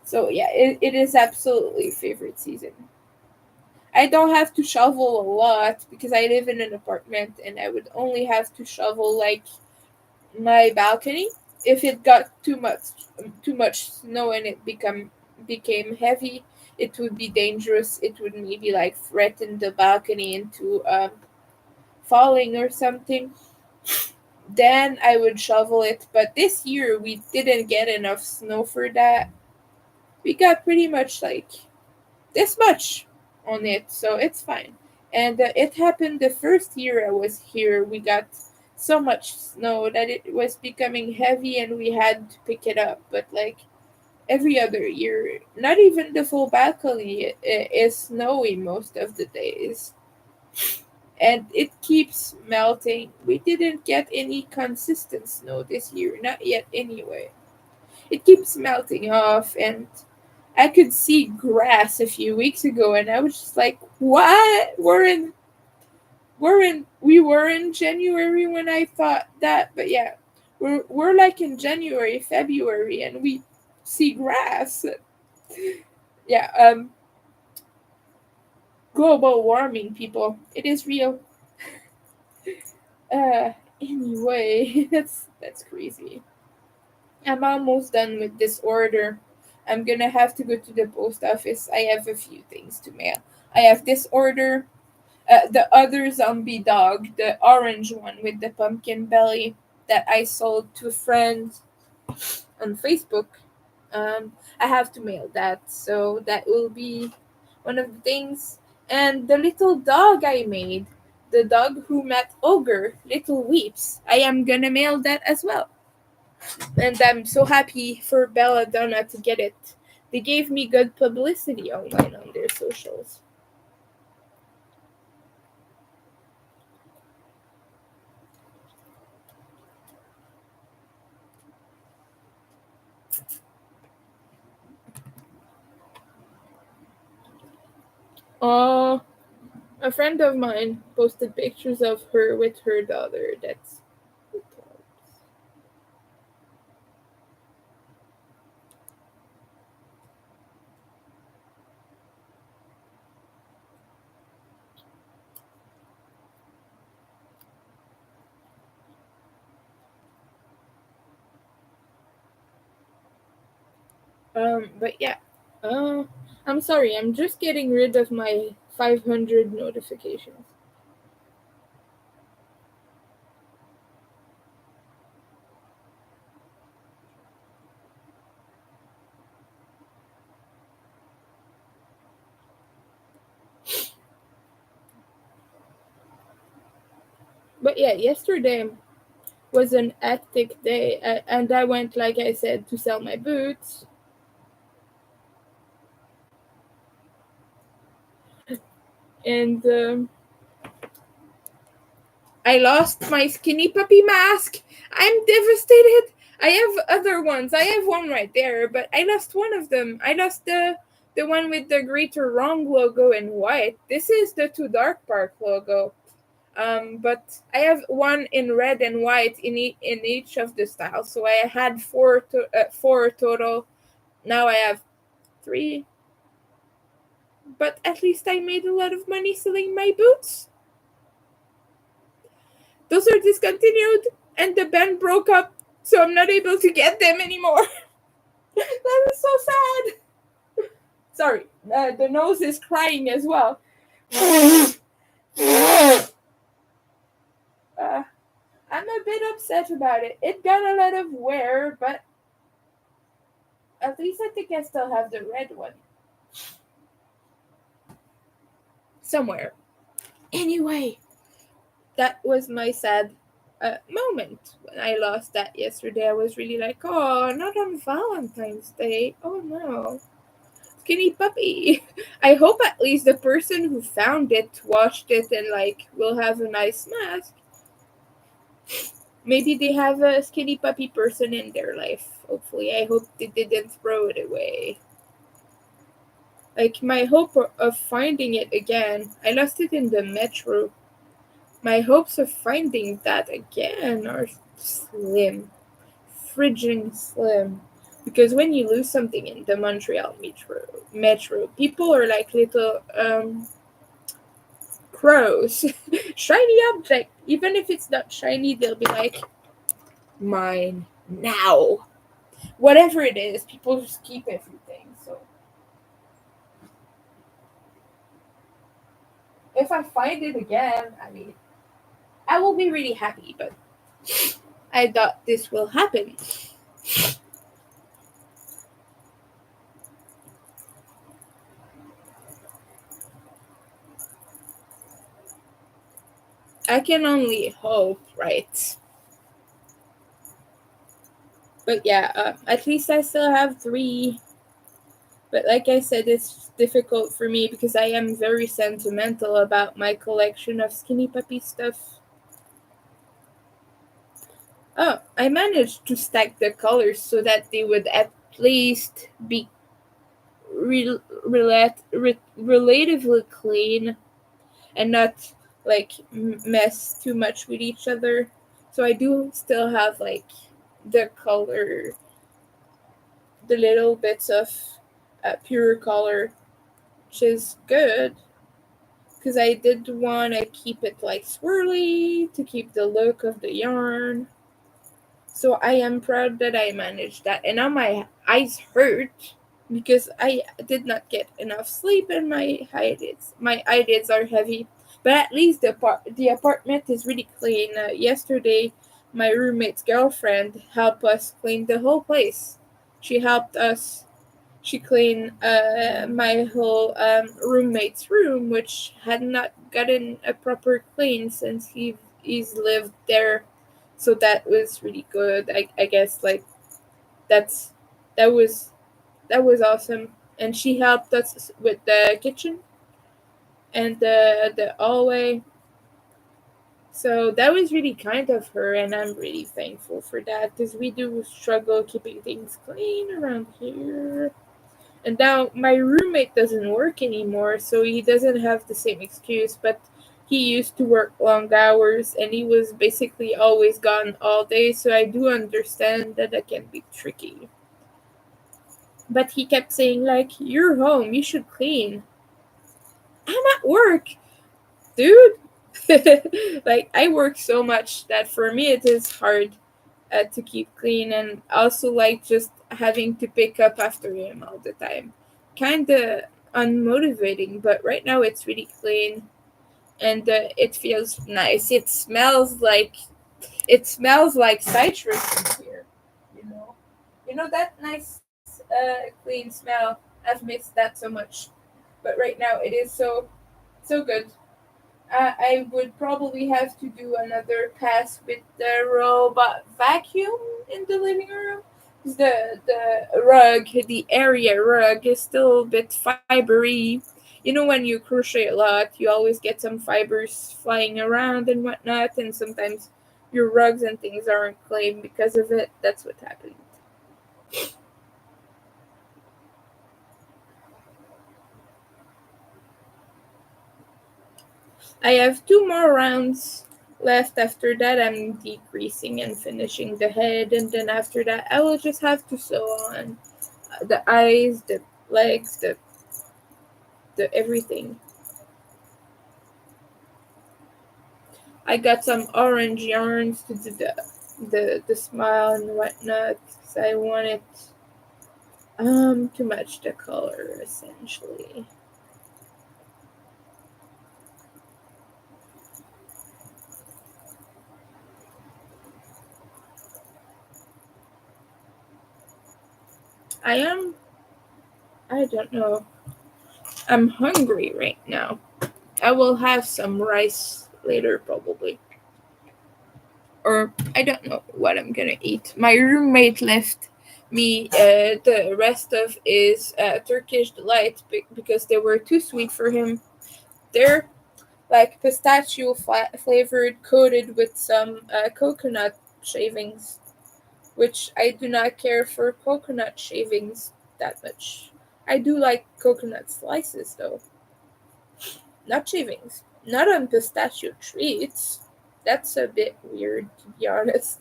So yeah, it is absolutely favorite season. I don't have to shovel a lot because I live in an apartment, and I would only have to shovel like my balcony. If it got too much snow and it became heavy, it would be dangerous. It would maybe like threaten the balcony into falling or something. Then I would shovel it. But this year we didn't get enough snow for that. We got pretty much like this much on it, so it's fine. And it happened the first year I was here. We got so much snow that it was becoming heavy and we had to pick it up. But like every other year, not even the full balcony is snowy most of the days. And it keeps melting. We didn't get any consistent snow this year, not yet anyway. It keeps melting off, and I could see grass a few weeks ago, and I was just like, "What? We were in January when I thought that, but yeah, we're like in January, February, and we see grass." Yeah, global warming, people, it is real. Anyway, that's crazy. I'm almost done with this order. I'm gonna have to go to the post office. I have a few things to mail. I have this order, the other zombie dog, the orange one with the pumpkin belly that I sold to a friend on Facebook. I have to mail that, so that will be one of the things. And the little dog I made, the dog who met Ogre, Little Weeps, I am gonna mail that as well. And I'm so happy for Belladonna to get it. They gave me good publicity online on their socials. Oh, a friend of mine posted pictures of her with her daughter. That's but yeah. Uh, I'm sorry. I'm just getting rid of my 500 notifications. But yeah, yesterday was an hectic day, and I went, like I said, to sell my boots. And I lost my skinny puppy mask. I'm devastated. I have other ones. I have one right there, but I lost one of them. I lost the one with the Greater Wrong logo in white. This is the Too Dark Park logo. But I have one in red and white in each of the styles. So I had four total. Now I have three. But at least I made a lot of money selling my boots. Those are discontinued, and the band broke up, so I'm not able to get them anymore. That is so sad. Sorry, the nose is crying as well. uh, I'm a bit upset about it. It got a lot of wear, but at least I think I still have the red one somewhere. Anyway, that was my sad moment when I lost that yesterday. I was really like, oh, not on Valentine's Day. Oh no. Skinny puppy. I hope at least the person who found it washed it and like will have a nice mask. Maybe they have a skinny puppy person in their life. Hopefully, I hope they didn't throw it away. Like my hope of finding it again. I lost it in the metro. My hopes of finding that again are slim, friggin' slim. Because when you lose something in the Montreal metro, people are like little crows. Shiny object. Even if it's not shiny, they'll be like, mine now. Whatever it is, people just keep everything. So if I find it again, I mean, I will be really happy, but I thought this will happen. I can only hope, right? But yeah, at least I still have three. But like I said, it's difficult for me because I am very sentimental about my collection of Skinny Puppy stuff. Oh, I managed to stack the colors so that they would at least be relatively clean and not like mess too much with each other. So I do still have like the color, the little bits of pure color, which is good because I did want to keep it like swirly to keep the look of the yarn. So I am proud that I managed that. And now my eyes hurt because I did not get enough sleep and my eyelids are heavy. But at least the apartment is really clean. Yesterday, my roommate's girlfriend helped us clean the whole place. She helped us. She cleaned my whole roommate's room, which had not gotten a proper clean since he's lived there, so that was really good. I guess like that's that was that was awesome. And she helped us with the kitchen and the hallway. So that was really kind of her, and I'm really thankful for that because we do struggle keeping things clean around here. And now my roommate doesn't work anymore, so he doesn't have the same excuse, but he used to work long hours and he was basically always gone all day, so I do understand that that can be tricky. But he kept saying like, "You're home, you should clean." I'm at work, dude. Like I work so much that for me it is hard to keep clean, and also like just having to pick up after him all the time. Kind of unmotivating, but right now it's really clean and it feels nice. It smells like citrus in here. You know, that nice clean smell. I've missed that so much, but right now it is so good. I would probably have to do another pass with the robot vacuum in the living room. 'Cause the rug, the area rug, is still a bit fibery. You know, when you crochet a lot, you always get some fibers flying around and whatnot, and sometimes your rugs and things aren't clean because of it. That's what happened. I have two more rounds left. After that, I'm decreasing and finishing the head, and then after that, I will just have to sew on the eyes, the legs, the everything. I got some orange yarns to do the smile and whatnot because I want it to match the color essentially. I am. I don't know. I'm hungry right now. I will have some rice later probably. Or I don't know what I'm gonna eat. My roommate left me the rest of his Turkish delight because they were too sweet for him. They're like pistachio flavored, coated with some coconut shavings, which I do not care for coconut shavings that much. I do like coconut slices though, not shavings. Not on pistachio treats. That's a bit weird to be honest.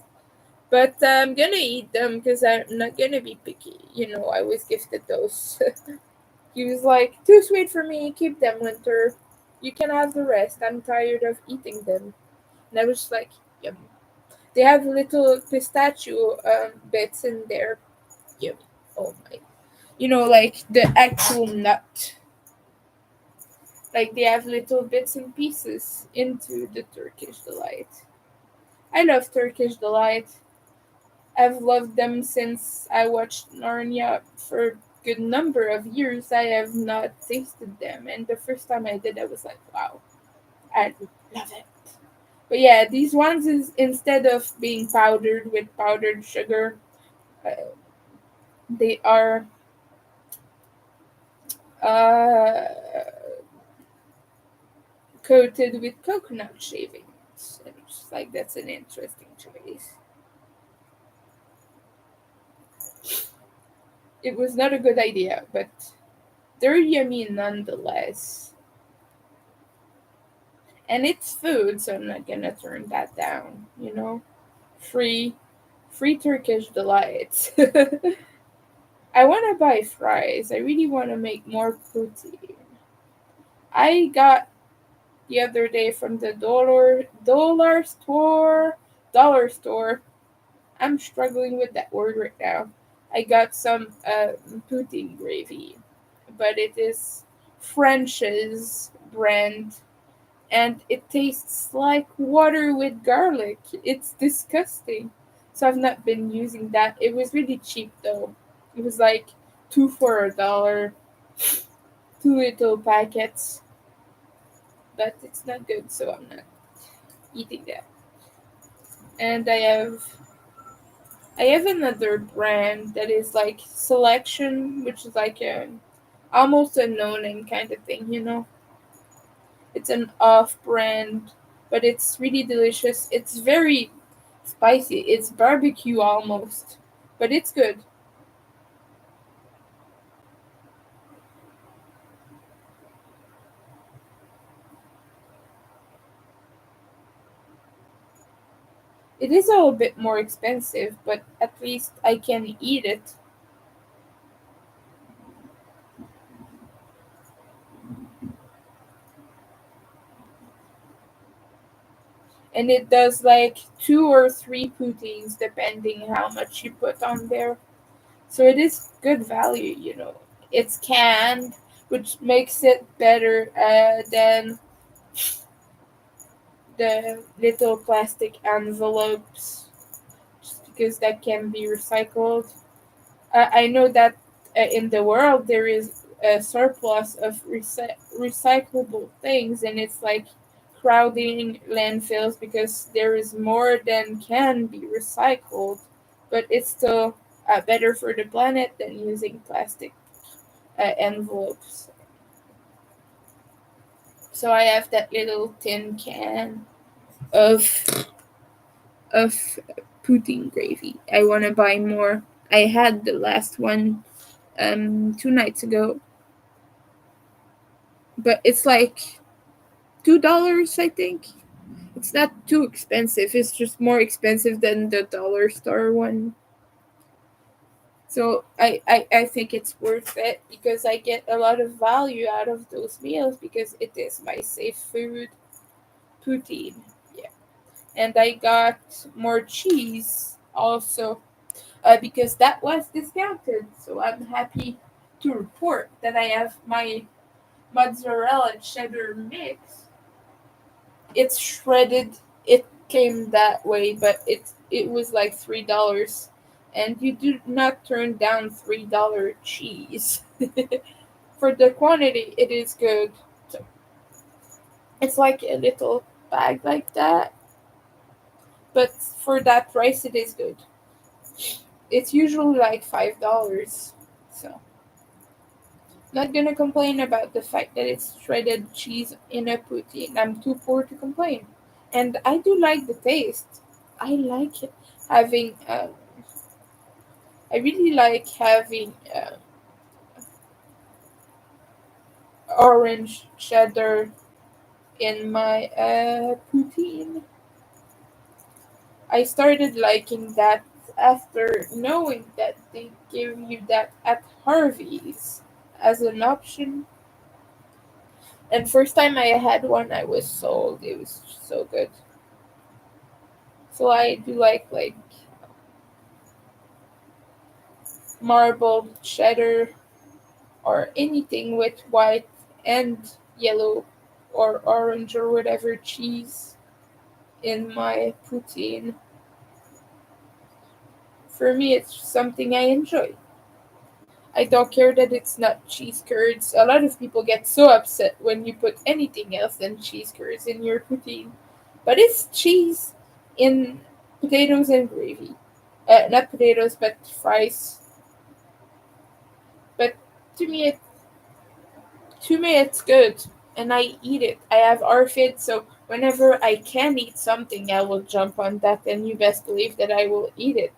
But I'm gonna eat them because I'm not gonna be picky. You know, I was gifted those. He was like, too sweet for me, keep them, Winter. You can have the rest. I'm tired of eating them. And I was just like, yum. They have little pistachio bits in there. Yummy. Oh my. You know, like the actual nut. Like they have little bits and pieces into the Turkish delight. I love Turkish delight. I've loved them since I watched Narnia for a good number of years. I have not tasted them, and the first time I did, I was like, wow, I love it. But yeah, these ones is instead of being powdered with powdered sugar, uh, they are uh, coated with coconut shavings. And it's just like that's an interesting choice. It was not a good idea, but they're yummy nonetheless. And it's food, so I'm not gonna turn that down. You know, free, free Turkish delights. I want to buy fries. I really want to make more protein. I got the other day from the dollar store. I'm struggling with that word right now. I got some poutine gravy, but it is French's brand and it tastes like water with garlic. It's disgusting. So I've not been using that. It was really cheap though. It was like two for $1, two little packets, but it's not good, so I'm not eating that. And I have another brand that is like Selection, which is like a almost a no name kind of thing, you know. It's an off brand, but it's really delicious. It's very spicy. It's barbecue almost, but it's good. It is a little bit more expensive, but at least I can eat it. And it does like two or three poutines depending how much you put on there. So it is good value, you know. It's canned, which makes it better than the little plastic envelopes, just because that can be recycled. I know that in the world there is a surplus of recyclable things, and it's like crowding landfills because there is more than can be recycled, but it's still better for the planet than using plastic envelopes. So I have that little tin can of of poutine gravy. I want to buy more. I had the last one 2 nights ago, but it's like $2, I think. It's not too expensive. It's just more expensive than the dollar store one. So I think it's worth it because I get a lot of value out of those meals because it is my safe food poutine. Yeah. And I got more cheese also because that was discounted. So I'm happy to report that I have my mozzarella cheddar mix. It's shredded. It came that way, but it was like $3, and you do not turn down $3 cheese. For the quantity, it is good. So it's like a little bag like that, but for that price, it is good. It's usually like $5, so not gonna complain about the fact that it's shredded cheese in a poutine. I'm too poor to complain, and I do like the taste. I like it. Having I really like having orange cheddar in my poutine. I started liking that after knowing that they give you that at Harvey's as an option. And first time I had one, I was sold. It was so good. So I do like marbled cheddar or anything with white and yellow or orange or whatever cheese in my poutine. For me, it's something I enjoy. I don't care that it's not cheese curds. A lot of people get so upset when you put anything else than cheese curds in your poutine. But it's cheese in potatoes and gravy. Not potatoes, but fries. But to me, it to me, it's good, and I eat it. I have ARFID, so whenever I can eat something, I will jump on that, and you best believe that I will eat it.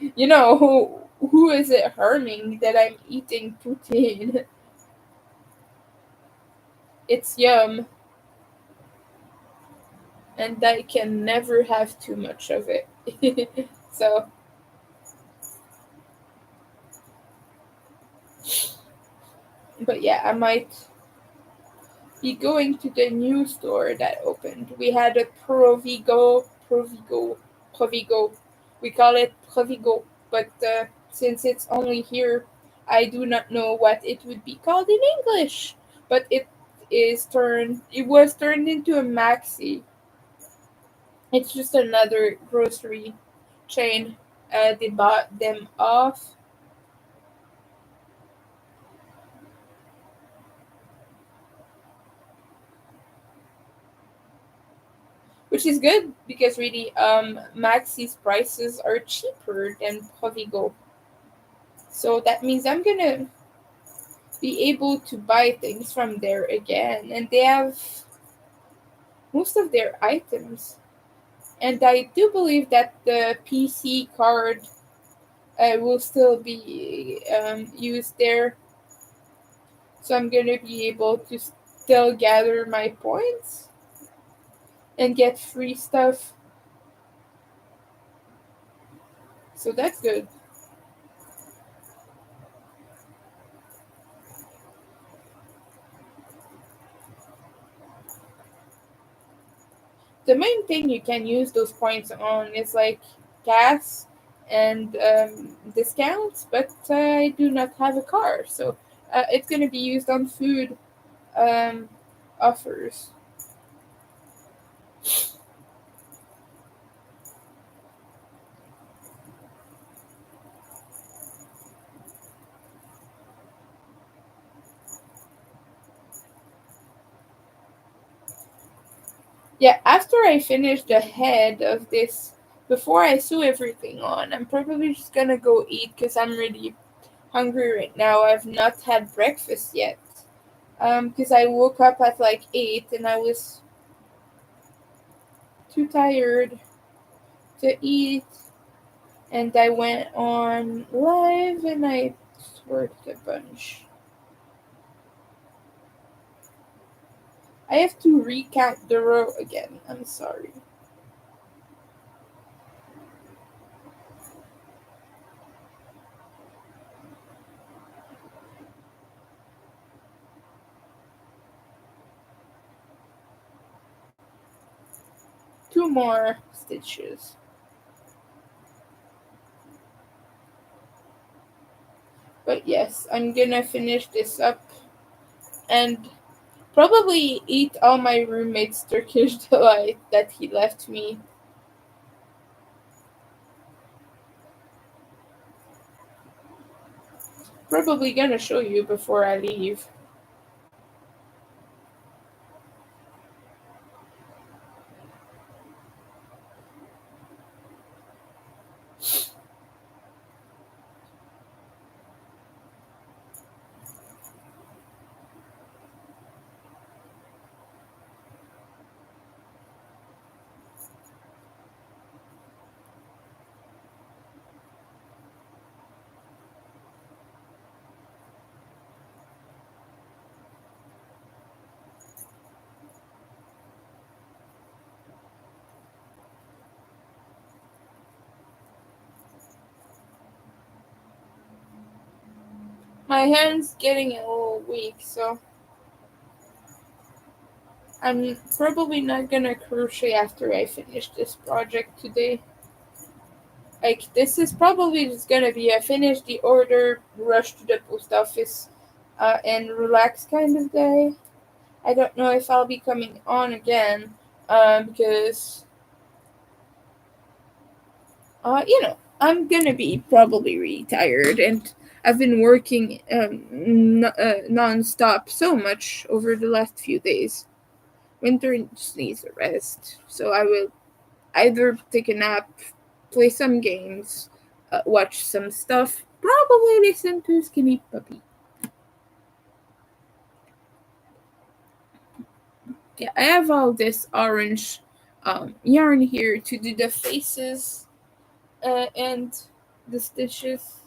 Who is it harming that I'm eating poutine? It's yum, and I can never have too much of it. So, but yeah, I might be going to the new store that opened. We had a Provigo. We call it Provigo, but since it's only here, I do not know what it would be called in English. But it was turned into a Maxi. It's just another grocery chain. They bought them off, which is good because really, Maxi's prices are cheaper than Provigo. So that means I'm gonna be able to buy things from there again. And they have most of their items. And I do believe that the PC card will still be used there. So I'm gonna be able to still gather my points and get free stuff. So that's good. The main thing you can use those points on is like gas and discounts, but I do not have a car, so it's going to be used on food um, offers. Yeah, after I finish the head of this, before I sew everything on, I'm probably just gonna go eat because I'm really hungry right now. I've not had breakfast yet. Because I woke up at like 8 and I was too tired to eat. And I went on live and I worked a bunch. I have to recount the row again. I'm sorry. Two more stitches. But yes, I'm gonna finish this up and probably eat all my roommate's Turkish delight that he left me. Probably gonna show you before I leave. My hand's getting a little weak, so I'm probably not gonna crochet after I finish this project today. Like, this is probably just gonna be a finish the order, rush to the post office, and relax kind of day. I don't know if I'll be coming on again, because, I'm gonna be probably really tired, and I've been working non-stop so much over the last few days. Winter just needs a rest, so I will either take a nap, play some games, watch some stuff, probably listen to Skinny Puppy. Yeah, I have all this orange yarn here to do the faces and the stitches.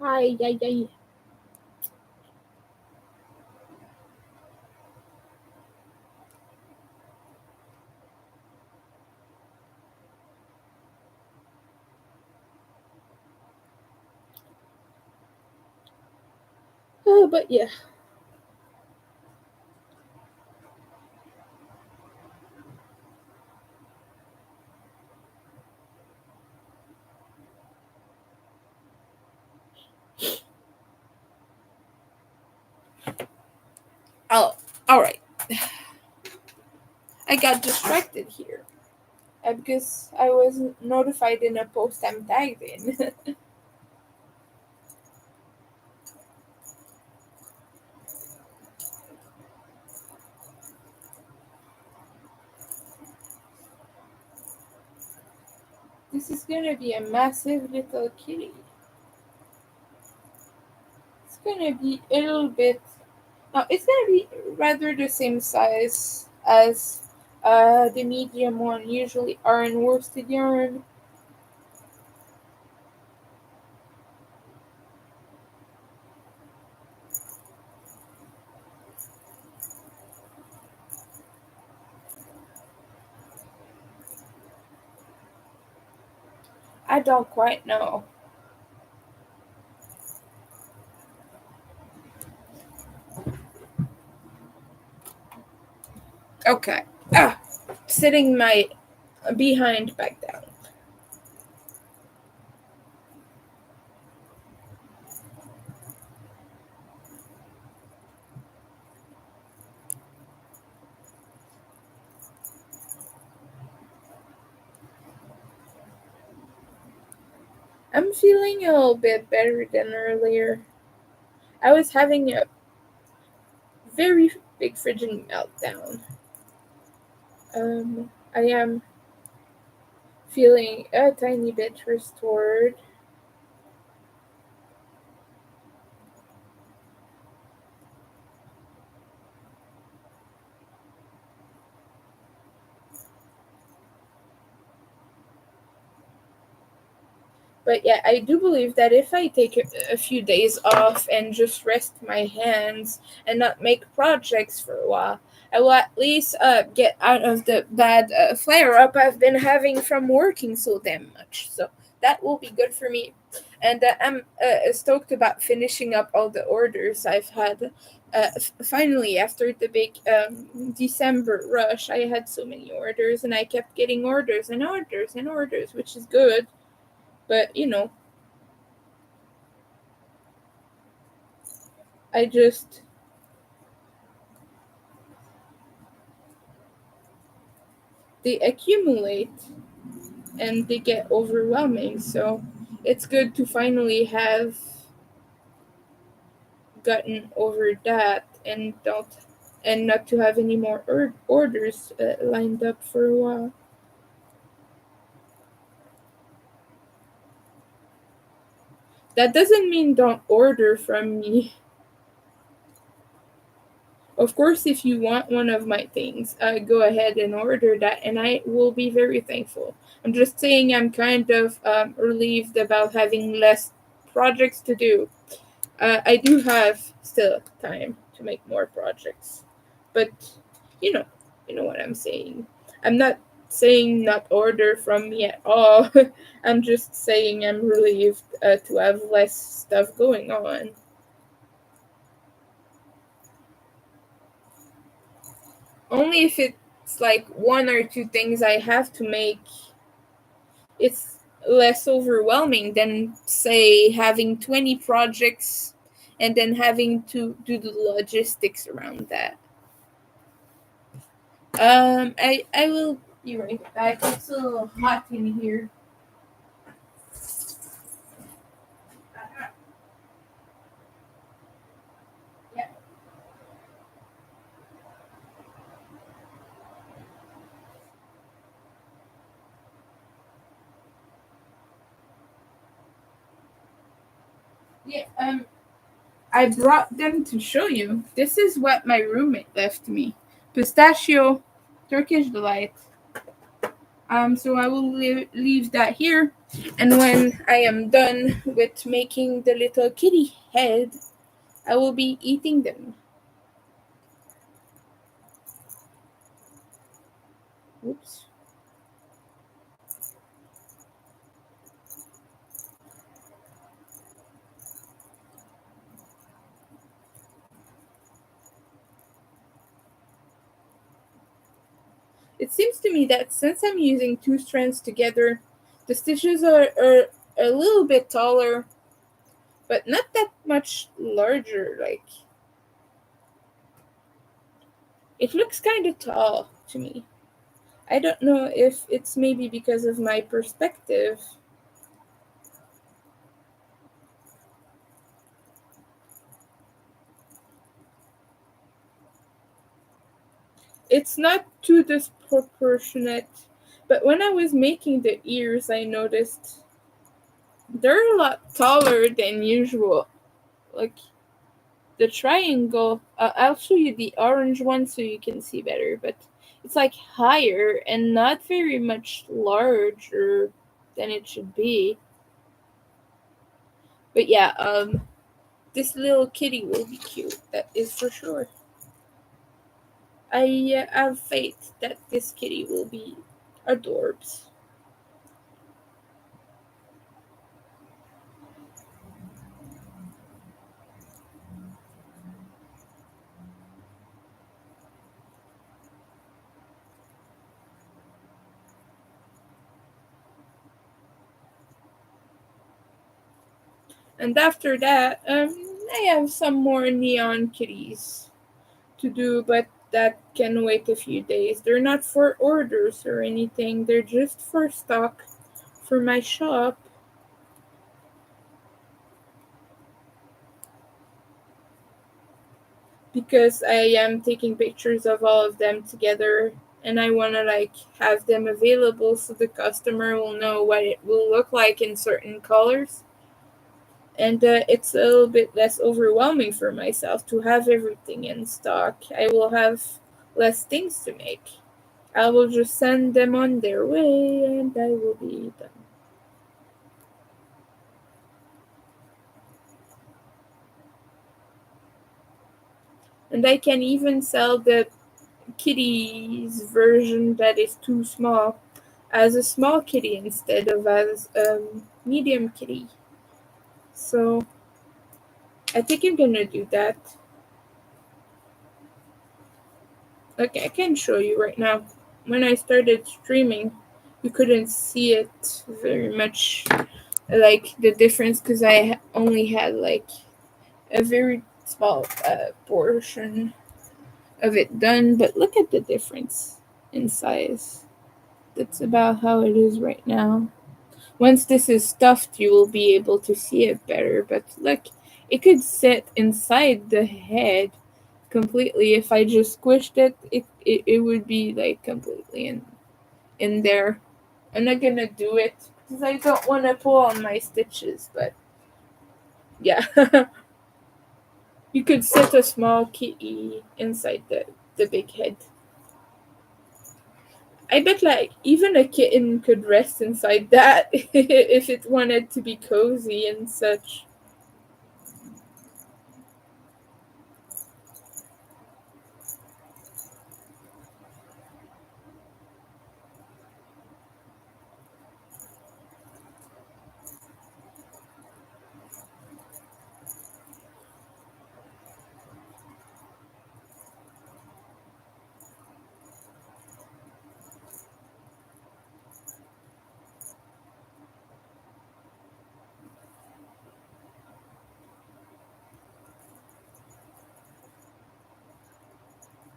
Ay, ay, ay. But yeah. Oh, all right. I got distracted here because I wasn't notified in a post I'm tagged in. This is gonna be a massive little kitty. It's gonna be a little bit. No, it's gonna be rather the same size as the medium one usually are in worsted yarn. I don't quite know. Okay. Ah, sitting my behind back down. I'm feeling a little bit better than earlier. I was having a very big frigid meltdown. I am feeling a tiny bit restored. But yeah, I do believe that if I take a few days off and just rest my hands and not make projects for a while, I will at least get out of the bad flare up I've been having from working so damn much. So that will be good for me. And I'm stoked about finishing up all the orders I've had. Finally, after the big December rush, I had so many orders and I kept getting orders and orders and orders, which is good. But I just they accumulate and they get overwhelming. So it's good to finally have gotten over that and not to have any more orders lined up for a while. That doesn't mean don't order from me. Of course, if you want one of my things, go ahead and order that, and I will be very thankful. I'm just saying I'm kind of relieved about having less projects to do. I do have still time to make more projects, but you know, you know what I'm saying. I'm not saying not order from me at all. I'm just saying I'm relieved to have less stuff going on. Only if it's like one or two things I have to make, it's less overwhelming than say having 20 projects and then having to do the logistics around that. I will be right back. It's a little hot in here. Yeah. Yeah. I brought them to show you. This is what my roommate left me. Pistachio, Turkish delight. So I will leave that here, and when I am done with making the little kitty head, I will be eating them. Oops. It seems to me that since I'm using two strands together, the stitches are a little bit taller, but not that much larger. Like, it looks kind of tall to me. I don't know if it's maybe because of my perspective. It's not too disproportionate, but when I was making the ears, I noticed they're a lot taller than usual. Like the triangle, I'll show you the orange one so you can see better, but it's like higher and not very much larger than it should be. But yeah, this little kitty will be cute. That is for sure. I have faith that this kitty will be adorbs. And after that, I have some more neon kitties to do, but that can wait a few days. They're not for orders or anything, they're just for stock for my shop. because I am taking pictures of all of them together, and I want to like have them available so the customer will know what it will look like in certain colors. And it's a little bit less overwhelming for myself to have everything in stock. I will have less things to make. I will just send them on their way and I will be done. And I can even sell the kitty's version that is too small as a small kitty instead of as a medium kitty. So I think I'm gonna do that. Okay, I can show you right now. When I started streaming, you couldn't see it very much, like the difference, because I only had like a very small portion of it done. But look at the difference in size. That's about how it is right now. Once this is stuffed, you will be able to see it better. But look, it could sit inside the head completely. If I just squished it, it would be like completely in there. I'm not gonna do it because I don't want to pull on my stitches. But yeah, you could sit a small kitty inside the big head. I bet like even a kitten could rest inside that if it wanted to be cozy and such.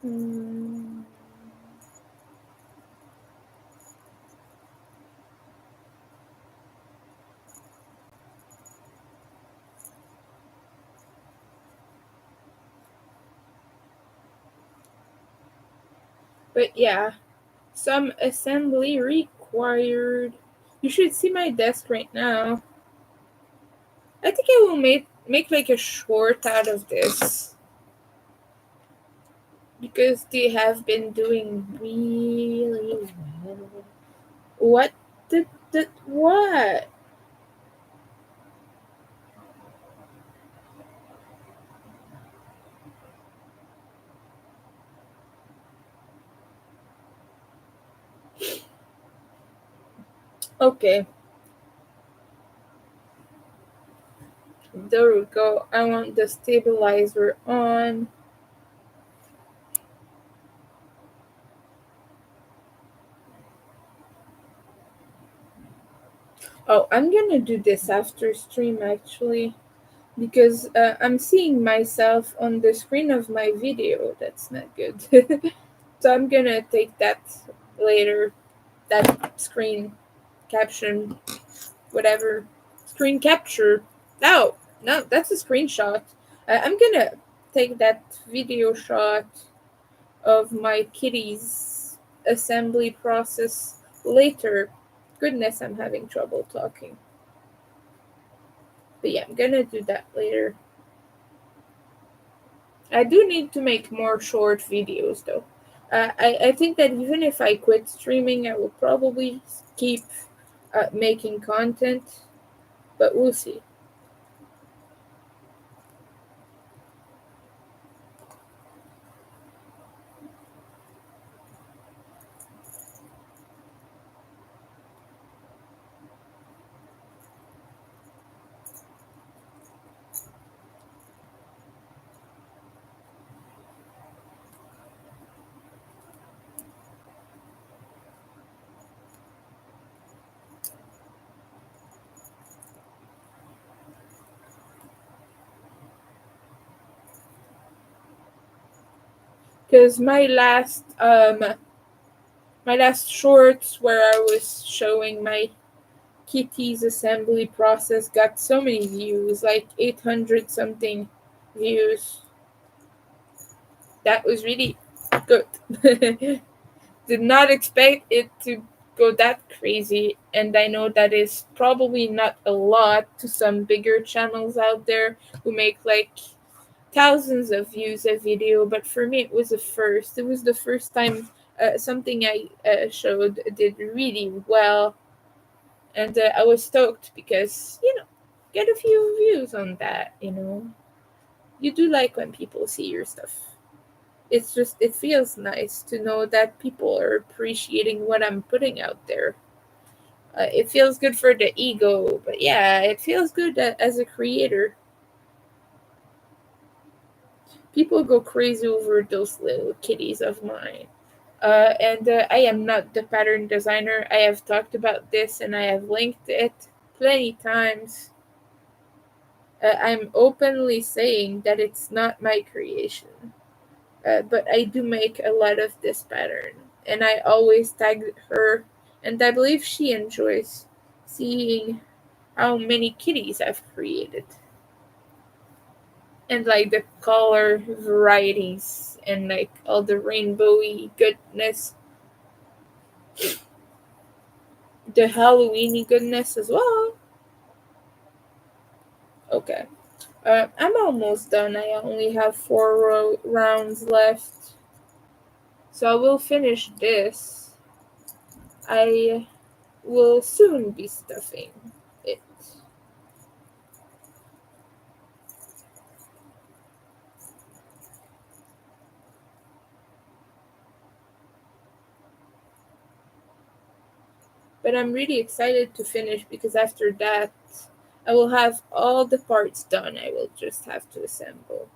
Mm. But yeah, some assembly required. You should see my desk right now. I think I will make like a short out of this because they have been doing really well. What the what? Okay, there we go. I want the stabilizer on. Oh, I'm gonna do this after stream actually because I'm seeing myself on the screen of my video. That's not good. So I'm gonna take that later. That screen caption, whatever. Screen capture. No, no, that's a screenshot. I'm gonna take that video shot of my kitty's assembly process later. Goodness, I'm having trouble talking. But yeah, I'm gonna do that later. I do need to make more short videos though. I think that even if I quit streaming, I will probably keep making content, but we'll see. Because my last shorts where I was showing my kitty's assembly process got so many views, like 800 something views. That was really good. Did not expect it to go that crazy, and I know that is probably not a lot to some bigger channels out there who make like thousands of views a video, but for me it was a first. It was the first time something I showed did really well, and I was stoked because get a few views on that. You do like when people see your stuff. It's just it feels nice to know that people are appreciating what I'm putting out there. It feels good for the ego, but yeah, it feels good as a creator. People go crazy over those little kitties of mine. And I am not the pattern designer. I have talked about this and I have linked it plenty times. I'm openly saying that it's not my creation. But I do make a lot of this pattern, and I always tag her, and I believe she enjoys seeing how many kitties I've created, and like the color varieties, and like all the rainbowy goodness, the Halloweeny goodness as well. Okay, I'm almost done. I only have four rounds left, so I will finish this. I will soon be stuffing it. But I'm really excited to finish because after that, I will have all the parts done. I will just have to assemble.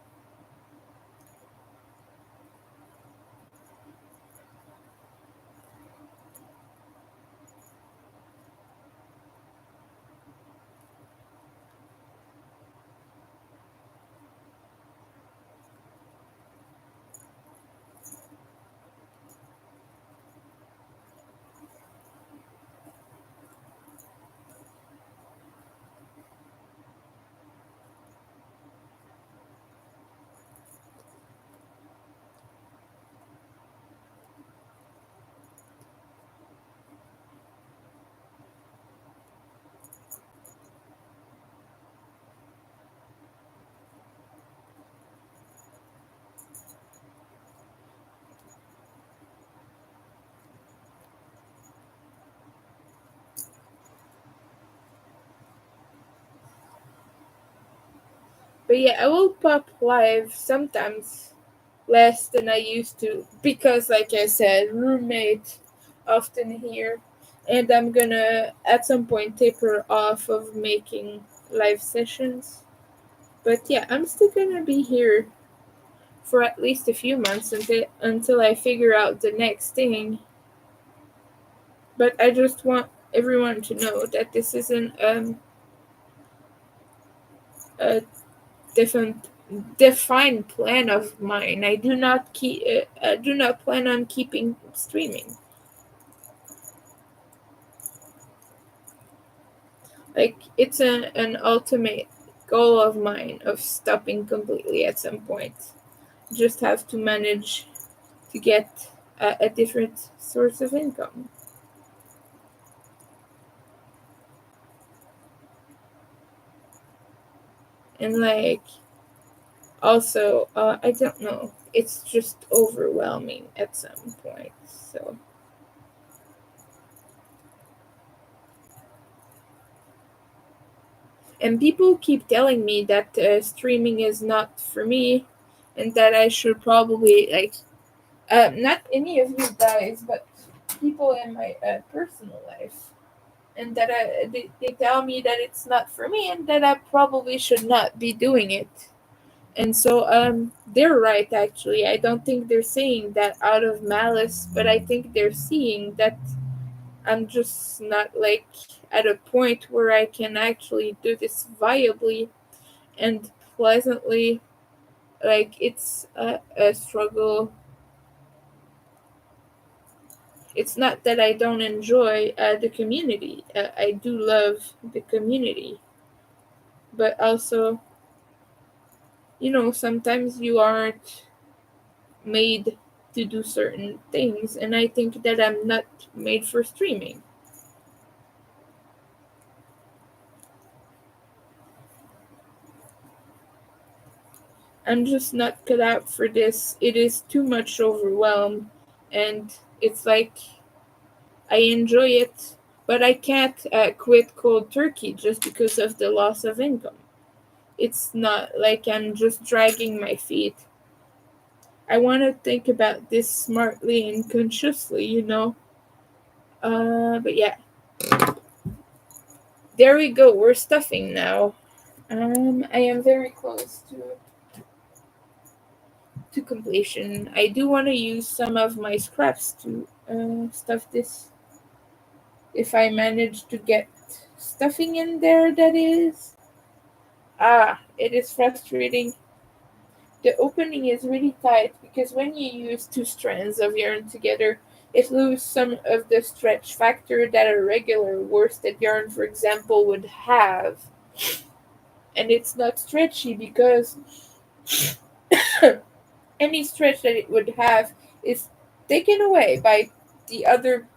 But yeah, I will pop live sometimes less than I used to because, like I said, roommate often here. And I'm gonna at some point taper off of making live sessions. But yeah, I'm still gonna be here for at least a few months until I figure out the next thing. But I just want everyone to know that this isn't a different defined plan of mine. I do not plan on keeping streaming. Like it's an ultimate goal of mine of stopping completely at some point. Just have to manage to get a different source of income. And like also, I don't know. It's just overwhelming at some point. So, and people keep telling me that streaming is not for me, and that I should probably like, not any of you guys, but people in my personal life, and that they tell me that it's not for me, and that I probably should not be doing it. And so they're right actually. I don't think they're saying that out of malice, but I think they're seeing that I'm just not like at a point where I can actually do this viably and pleasantly. Like it's a struggle. It's not that I don't enjoy the community. I do love the community, but also, sometimes you aren't made to do certain things, and I think that I'm not made for streaming. I'm just not cut out for this. It is too much overwhelm, and it's like I enjoy it, but I can't quit cold turkey just because of the loss of income. It's not like I'm just dragging my feet. I want to think about this smartly and consciously. But yeah, there we go. We're stuffing now. I am very close to completion. I do want to use some of my scraps to stuff this. If I manage to get stuffing in there, that is. It is frustrating. The opening is really tight because when you use two strands of yarn together, it loses some of the stretch factor that a regular worsted yarn, for example, would have. And it's not stretchy because any stretch that it would have is taken away by the other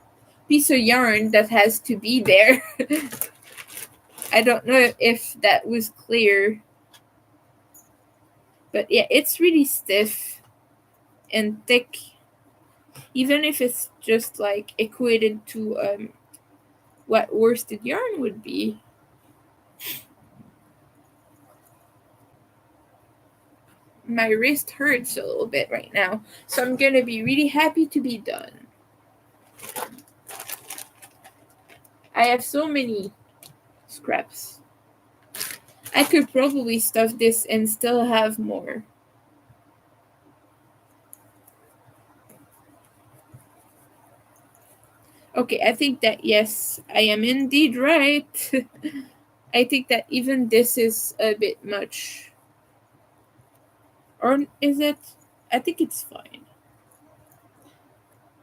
piece of yarn that has to be there. I don't know if that was clear, but yeah, it's really stiff and thick, even if it's just like equated to what worsted yarn would be. My wrist hurts a little bit right now, so I'm gonna be really happy to be done. I have so many scraps. I could probably stuff this and still have more. Okay, I think that yes, I am indeed right. I think that even this is a bit much. Or is it? I think it's fine.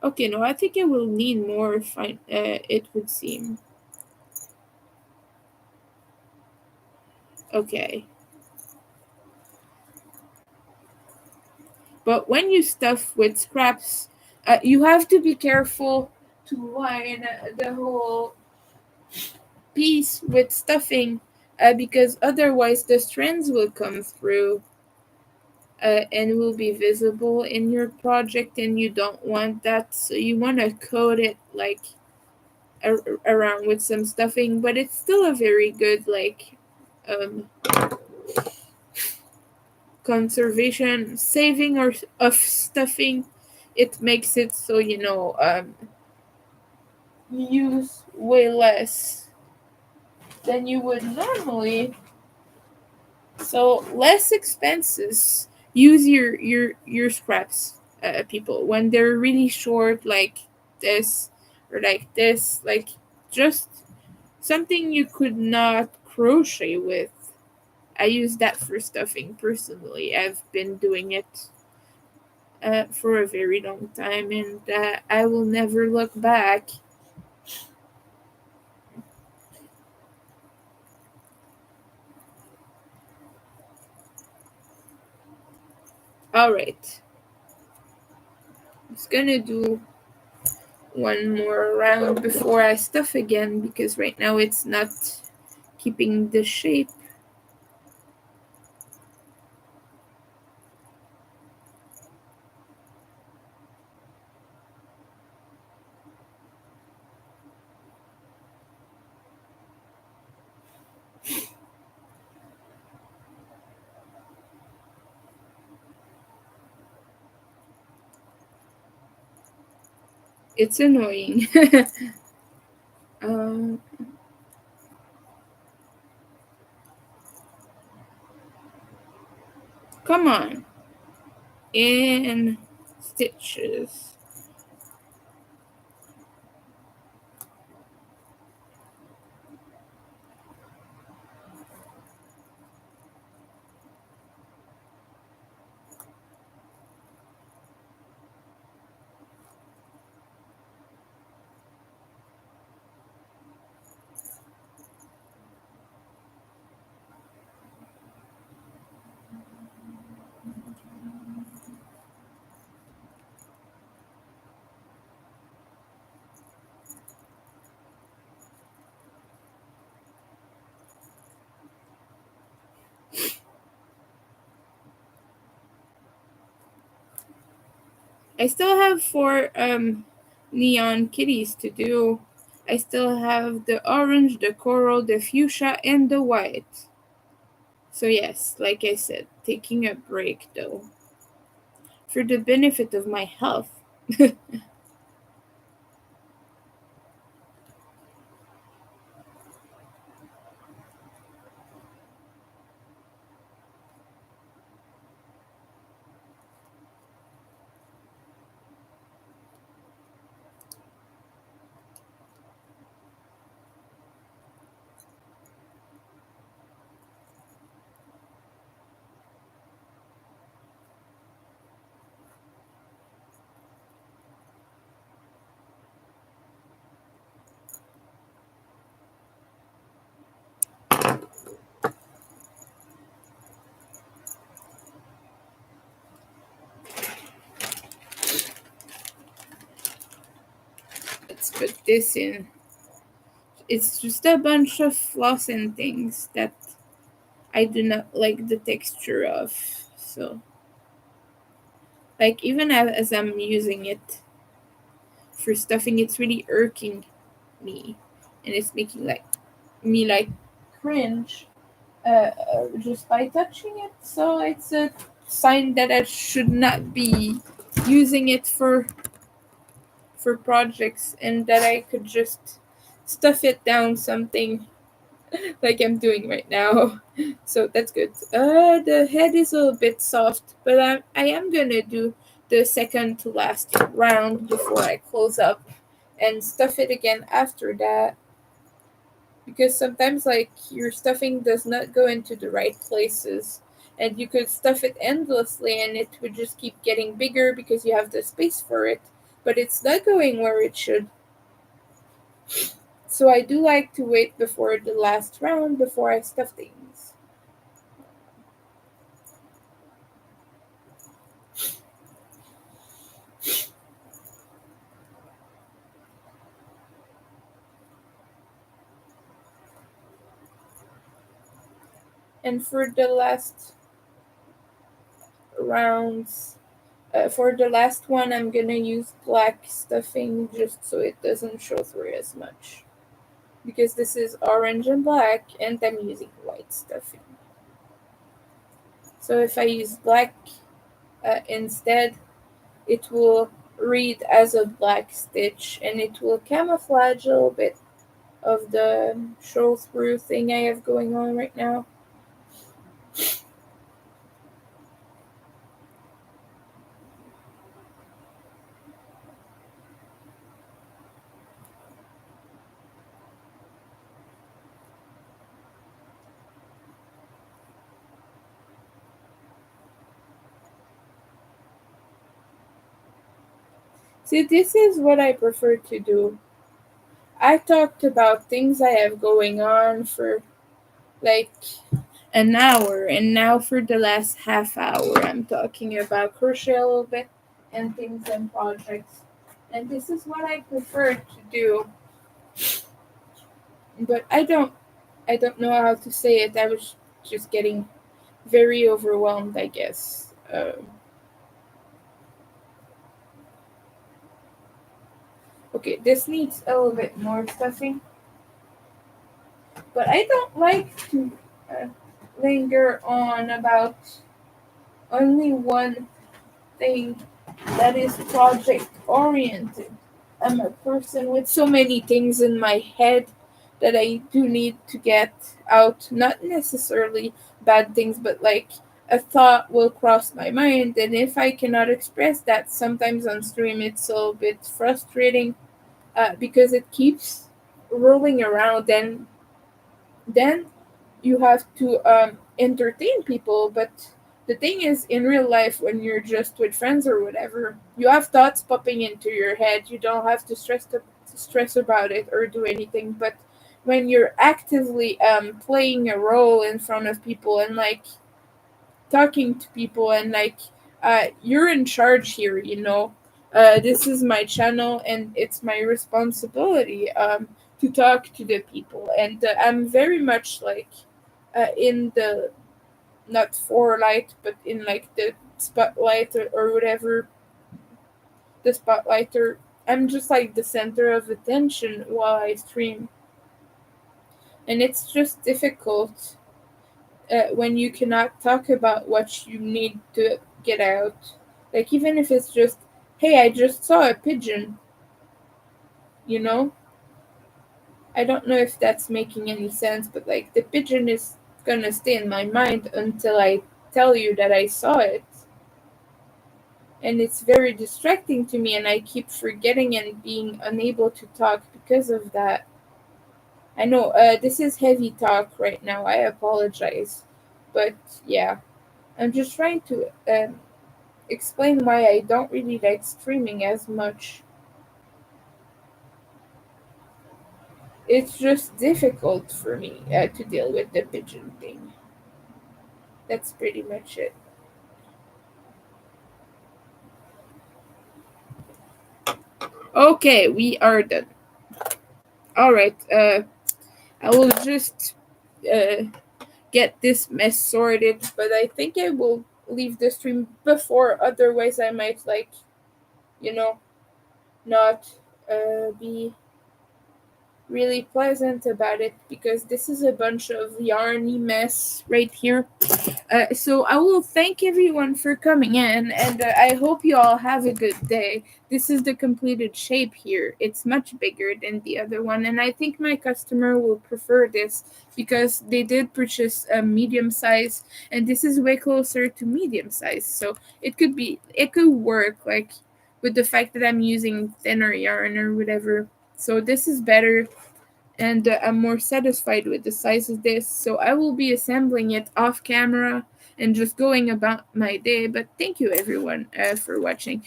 Okay, no, I think it will need more. Fine, it would seem. Okay. But when you stuff with scraps, you have to be careful to line the whole piece with stuffing because otherwise the strands will come through and will be visible in your project, and you don't want that. So you want to coat it like around with some stuffing, but it's still a very good like um, conservation saving or of stuffing. It makes it so you use way less than you would normally. So less expenses. Use your scraps, people, when they're really short, like this or like this, like just something you could not crochet with. I use that for stuffing personally. I've been doing it for a very long time, and I will never look back. All right, I'm just gonna do one more round before I stuff again because right now it's not keeping the shape. It's annoying. um, Come on. In stitches. I still have four neon kitties to do. I still have the orange, the coral, the fuchsia, and the white. So yes, like I said, taking a break though, for the benefit of my health. Let's put this in. It's just a bunch of floss and things that I do not like the texture of. So, like, even as I'm using it for stuffing, it's really irking me. And it's making, like, me, like, cringe just by touching it. So, it's a sign that I should not be using it for projects and that I could just stuff it down something like I'm doing right now. So that's good. The head is a little bit soft, but I am gonna do the second to last round before I close up and stuff it again after that because sometimes like your stuffing does not go into the right places and you could stuff it endlessly and it would just keep getting bigger because you have the space for it, but it's not going where it should. So I do like to wait before the last round before I stuff things. And for the last rounds, for the last one, I'm gonna use black stuffing just so it doesn't show through as much. Because this is orange and black, and I'm using white stuffing. So if I use black instead, it will read as a black stitch, and it will camouflage a little bit of the show through thing I have going on right now. See, this is what I prefer to do. I talked about things I have going on for like an hour, and now for the last half hour, I'm talking about crochet a little bit and things and projects. And this is what I prefer to do, but I don't know how to say it. I was just getting very overwhelmed, I guess. Okay, this needs a little bit more stuffing, but I don't like to uh, linger on about only one thing that is project oriented. I'm a person with so many things in my head that I do need to get out. Not necessarily bad things, but like a thought will cross my mind, and if I cannot express that, sometimes on stream it's a little bit frustrating because it keeps rolling around, and then you have to entertain people. But the thing is, in real life, when you're just with friends or whatever, you have thoughts popping into your head. You don't have to stress about it or do anything. But when you're actively playing a role in front of people and like talking to people and like you're in charge here, this is my channel and it's my responsibility to talk to the people, and I'm very much like in the not for light but in like the spotlight or whatever, the spotlight, or I'm just like the center of attention while I stream. And it's just difficult when you cannot talk about what you need to get out. Like, even if it's just, hey, I just saw a pigeon, you know? I don't know if that's making any sense, but like, the pigeon is gonna stay in my mind until I tell you that I saw it. And it's very distracting to me, and I keep forgetting and being unable to talk because of that. I know this is heavy talk right now. I apologize. But yeah, I'm just trying to explain why I don't really like streaming as much. It's just difficult for me to deal with the pigeon thing. That's pretty much it. Okay, we are done. All right. I will just uh, get this mess sorted, but I think I will leave the stream before. Otherwise, I might you know, not be really pleasant about it because this is a bunch of yarny mess right here. So I will thank everyone for coming in, and I hope you all have a good day. This is the completed shape here. It's much bigger than the other one, and I think my customer will prefer this because they did purchase a medium size, and this is way closer to medium size. So it could work like with the fact that I'm using thinner yarn or whatever. So this is better, and I'm more satisfied with the size of this. So I will be assembling it off camera and just going about my day. But thank you everyone for watching,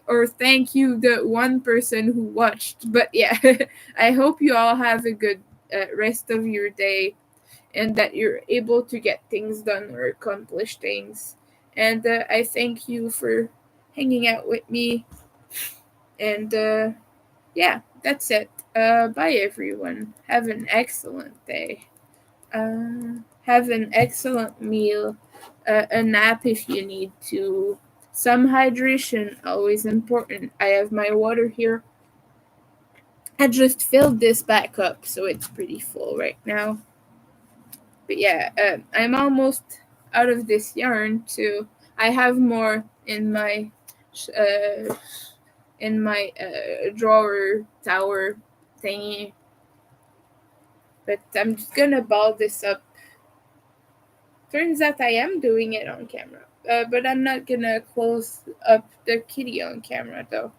or thank you the one person who watched. But yeah, I hope you all have a good rest of your day and that you're able to get things done or accomplish things. And I thank you for hanging out with me. And yeah, that's it. Bye, everyone. Have an excellent day. Have an excellent meal. A nap if you need to. Some hydration, always important. I have my water here. I just filled this back up, so it's pretty full right now. But yeah, I'm almost out of this yarn too. I have more uh, in my drawer tower thingy, but I'm just gonna ball this up. Turns out I am doing it on camera, but I'm not gonna close up the kitty on camera though.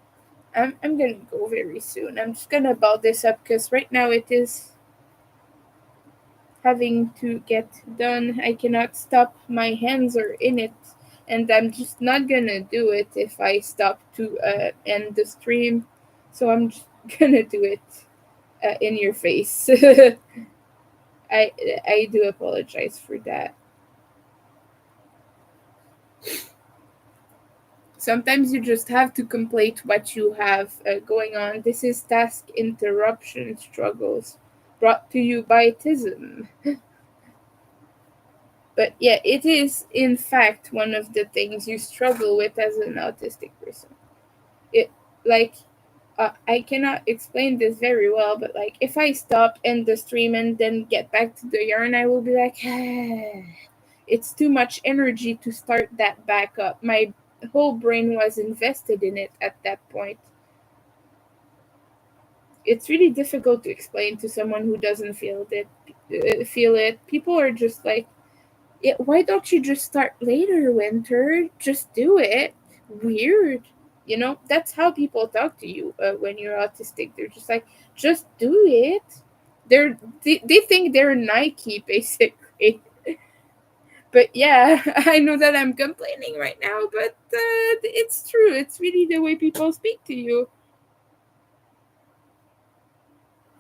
I'm gonna go very soon. I'm just gonna ball this up because right now it is having to get done. I cannot stop. My hands are in it, and I'm just not gonna do it if I stop to end the stream. So I'm just gonna do it in your face. I I do apologize for that. Sometimes you just have to complete what you have going on. This is task interruption struggles, brought to you by Tism. But yeah, it is in fact one of the things you struggle with as an autistic person. It like I cannot explain this very well, but like if I stop end the stream and then get back to the yarn, I will be like, it's too much energy to start that back up. My whole brain was invested in it at that point. It's really difficult to explain to someone who doesn't feel it. People are just like, yeah, why don't you just start later, Winter? Just do it. Weird. You know, that's how people talk to you when you're autistic. They're just like, just do it. They think they're Nike, basically. But yeah, I know that I'm complaining right now, but it's true. It's really the way people speak to you.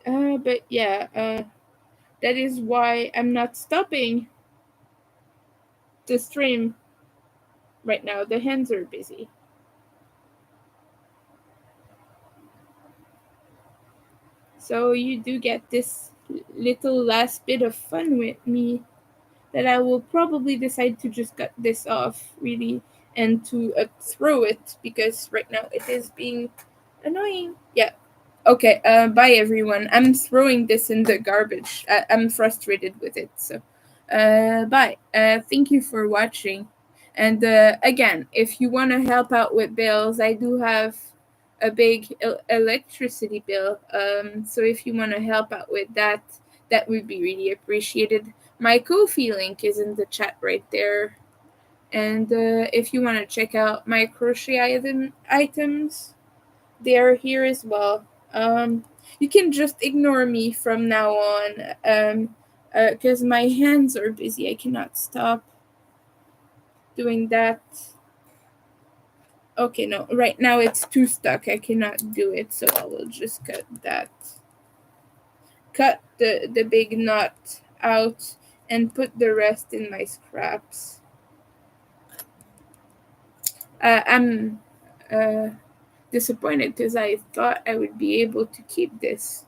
But yeah, that is why I'm not stopping the stream right now. The hands are busy. So you do get this little last bit of fun with me. that I will probably decide to just cut this off really and to throw it because right now it is being annoying. Yeah. Okay. Bye everyone. I'm throwing this in the garbage. I'm frustrated with it. So, bye. Thank you for watching. And again, if you want to help out with bills, I do have a big electricity bill. So if you want to help out with that, that would be really appreciated. My Ko-fi link is in the chat right there. And if you want to check out my crochet items, they are here as well. You can just ignore me from now on because my hands are busy. I cannot stop doing that. Okay, no, right now it's too stuck. I cannot do it, so I will just cut that. Cut the big knot out and put the rest in my scraps. I'm disappointed because I thought I would be able to keep this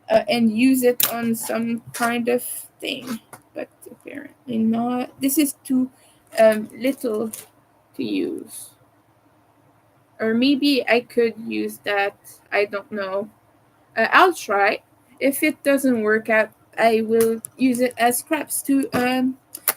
and use it on some kind of thing, but apparently not. This is too little to use. Or maybe I could use that. I don't know. I'll try. If it doesn't work out, I will use it as scraps to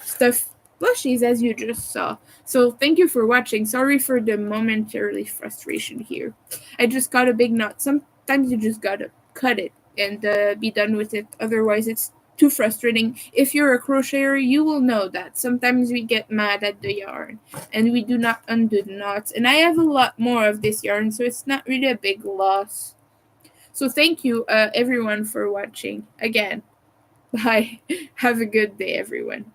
stuff plushies, as you just saw. So thank you for watching. Sorry for the momentary frustration here. I just got a big knot. Sometimes you just gotta cut it and be done with it. Otherwise, it's too frustrating. If you're a crocheter, you will know that sometimes we get mad at the yarn and we do not undo the knots. And I have a lot more of this yarn, so it's not really a big loss. So thank you, everyone, for watching. Again, bye. Have a good day, everyone.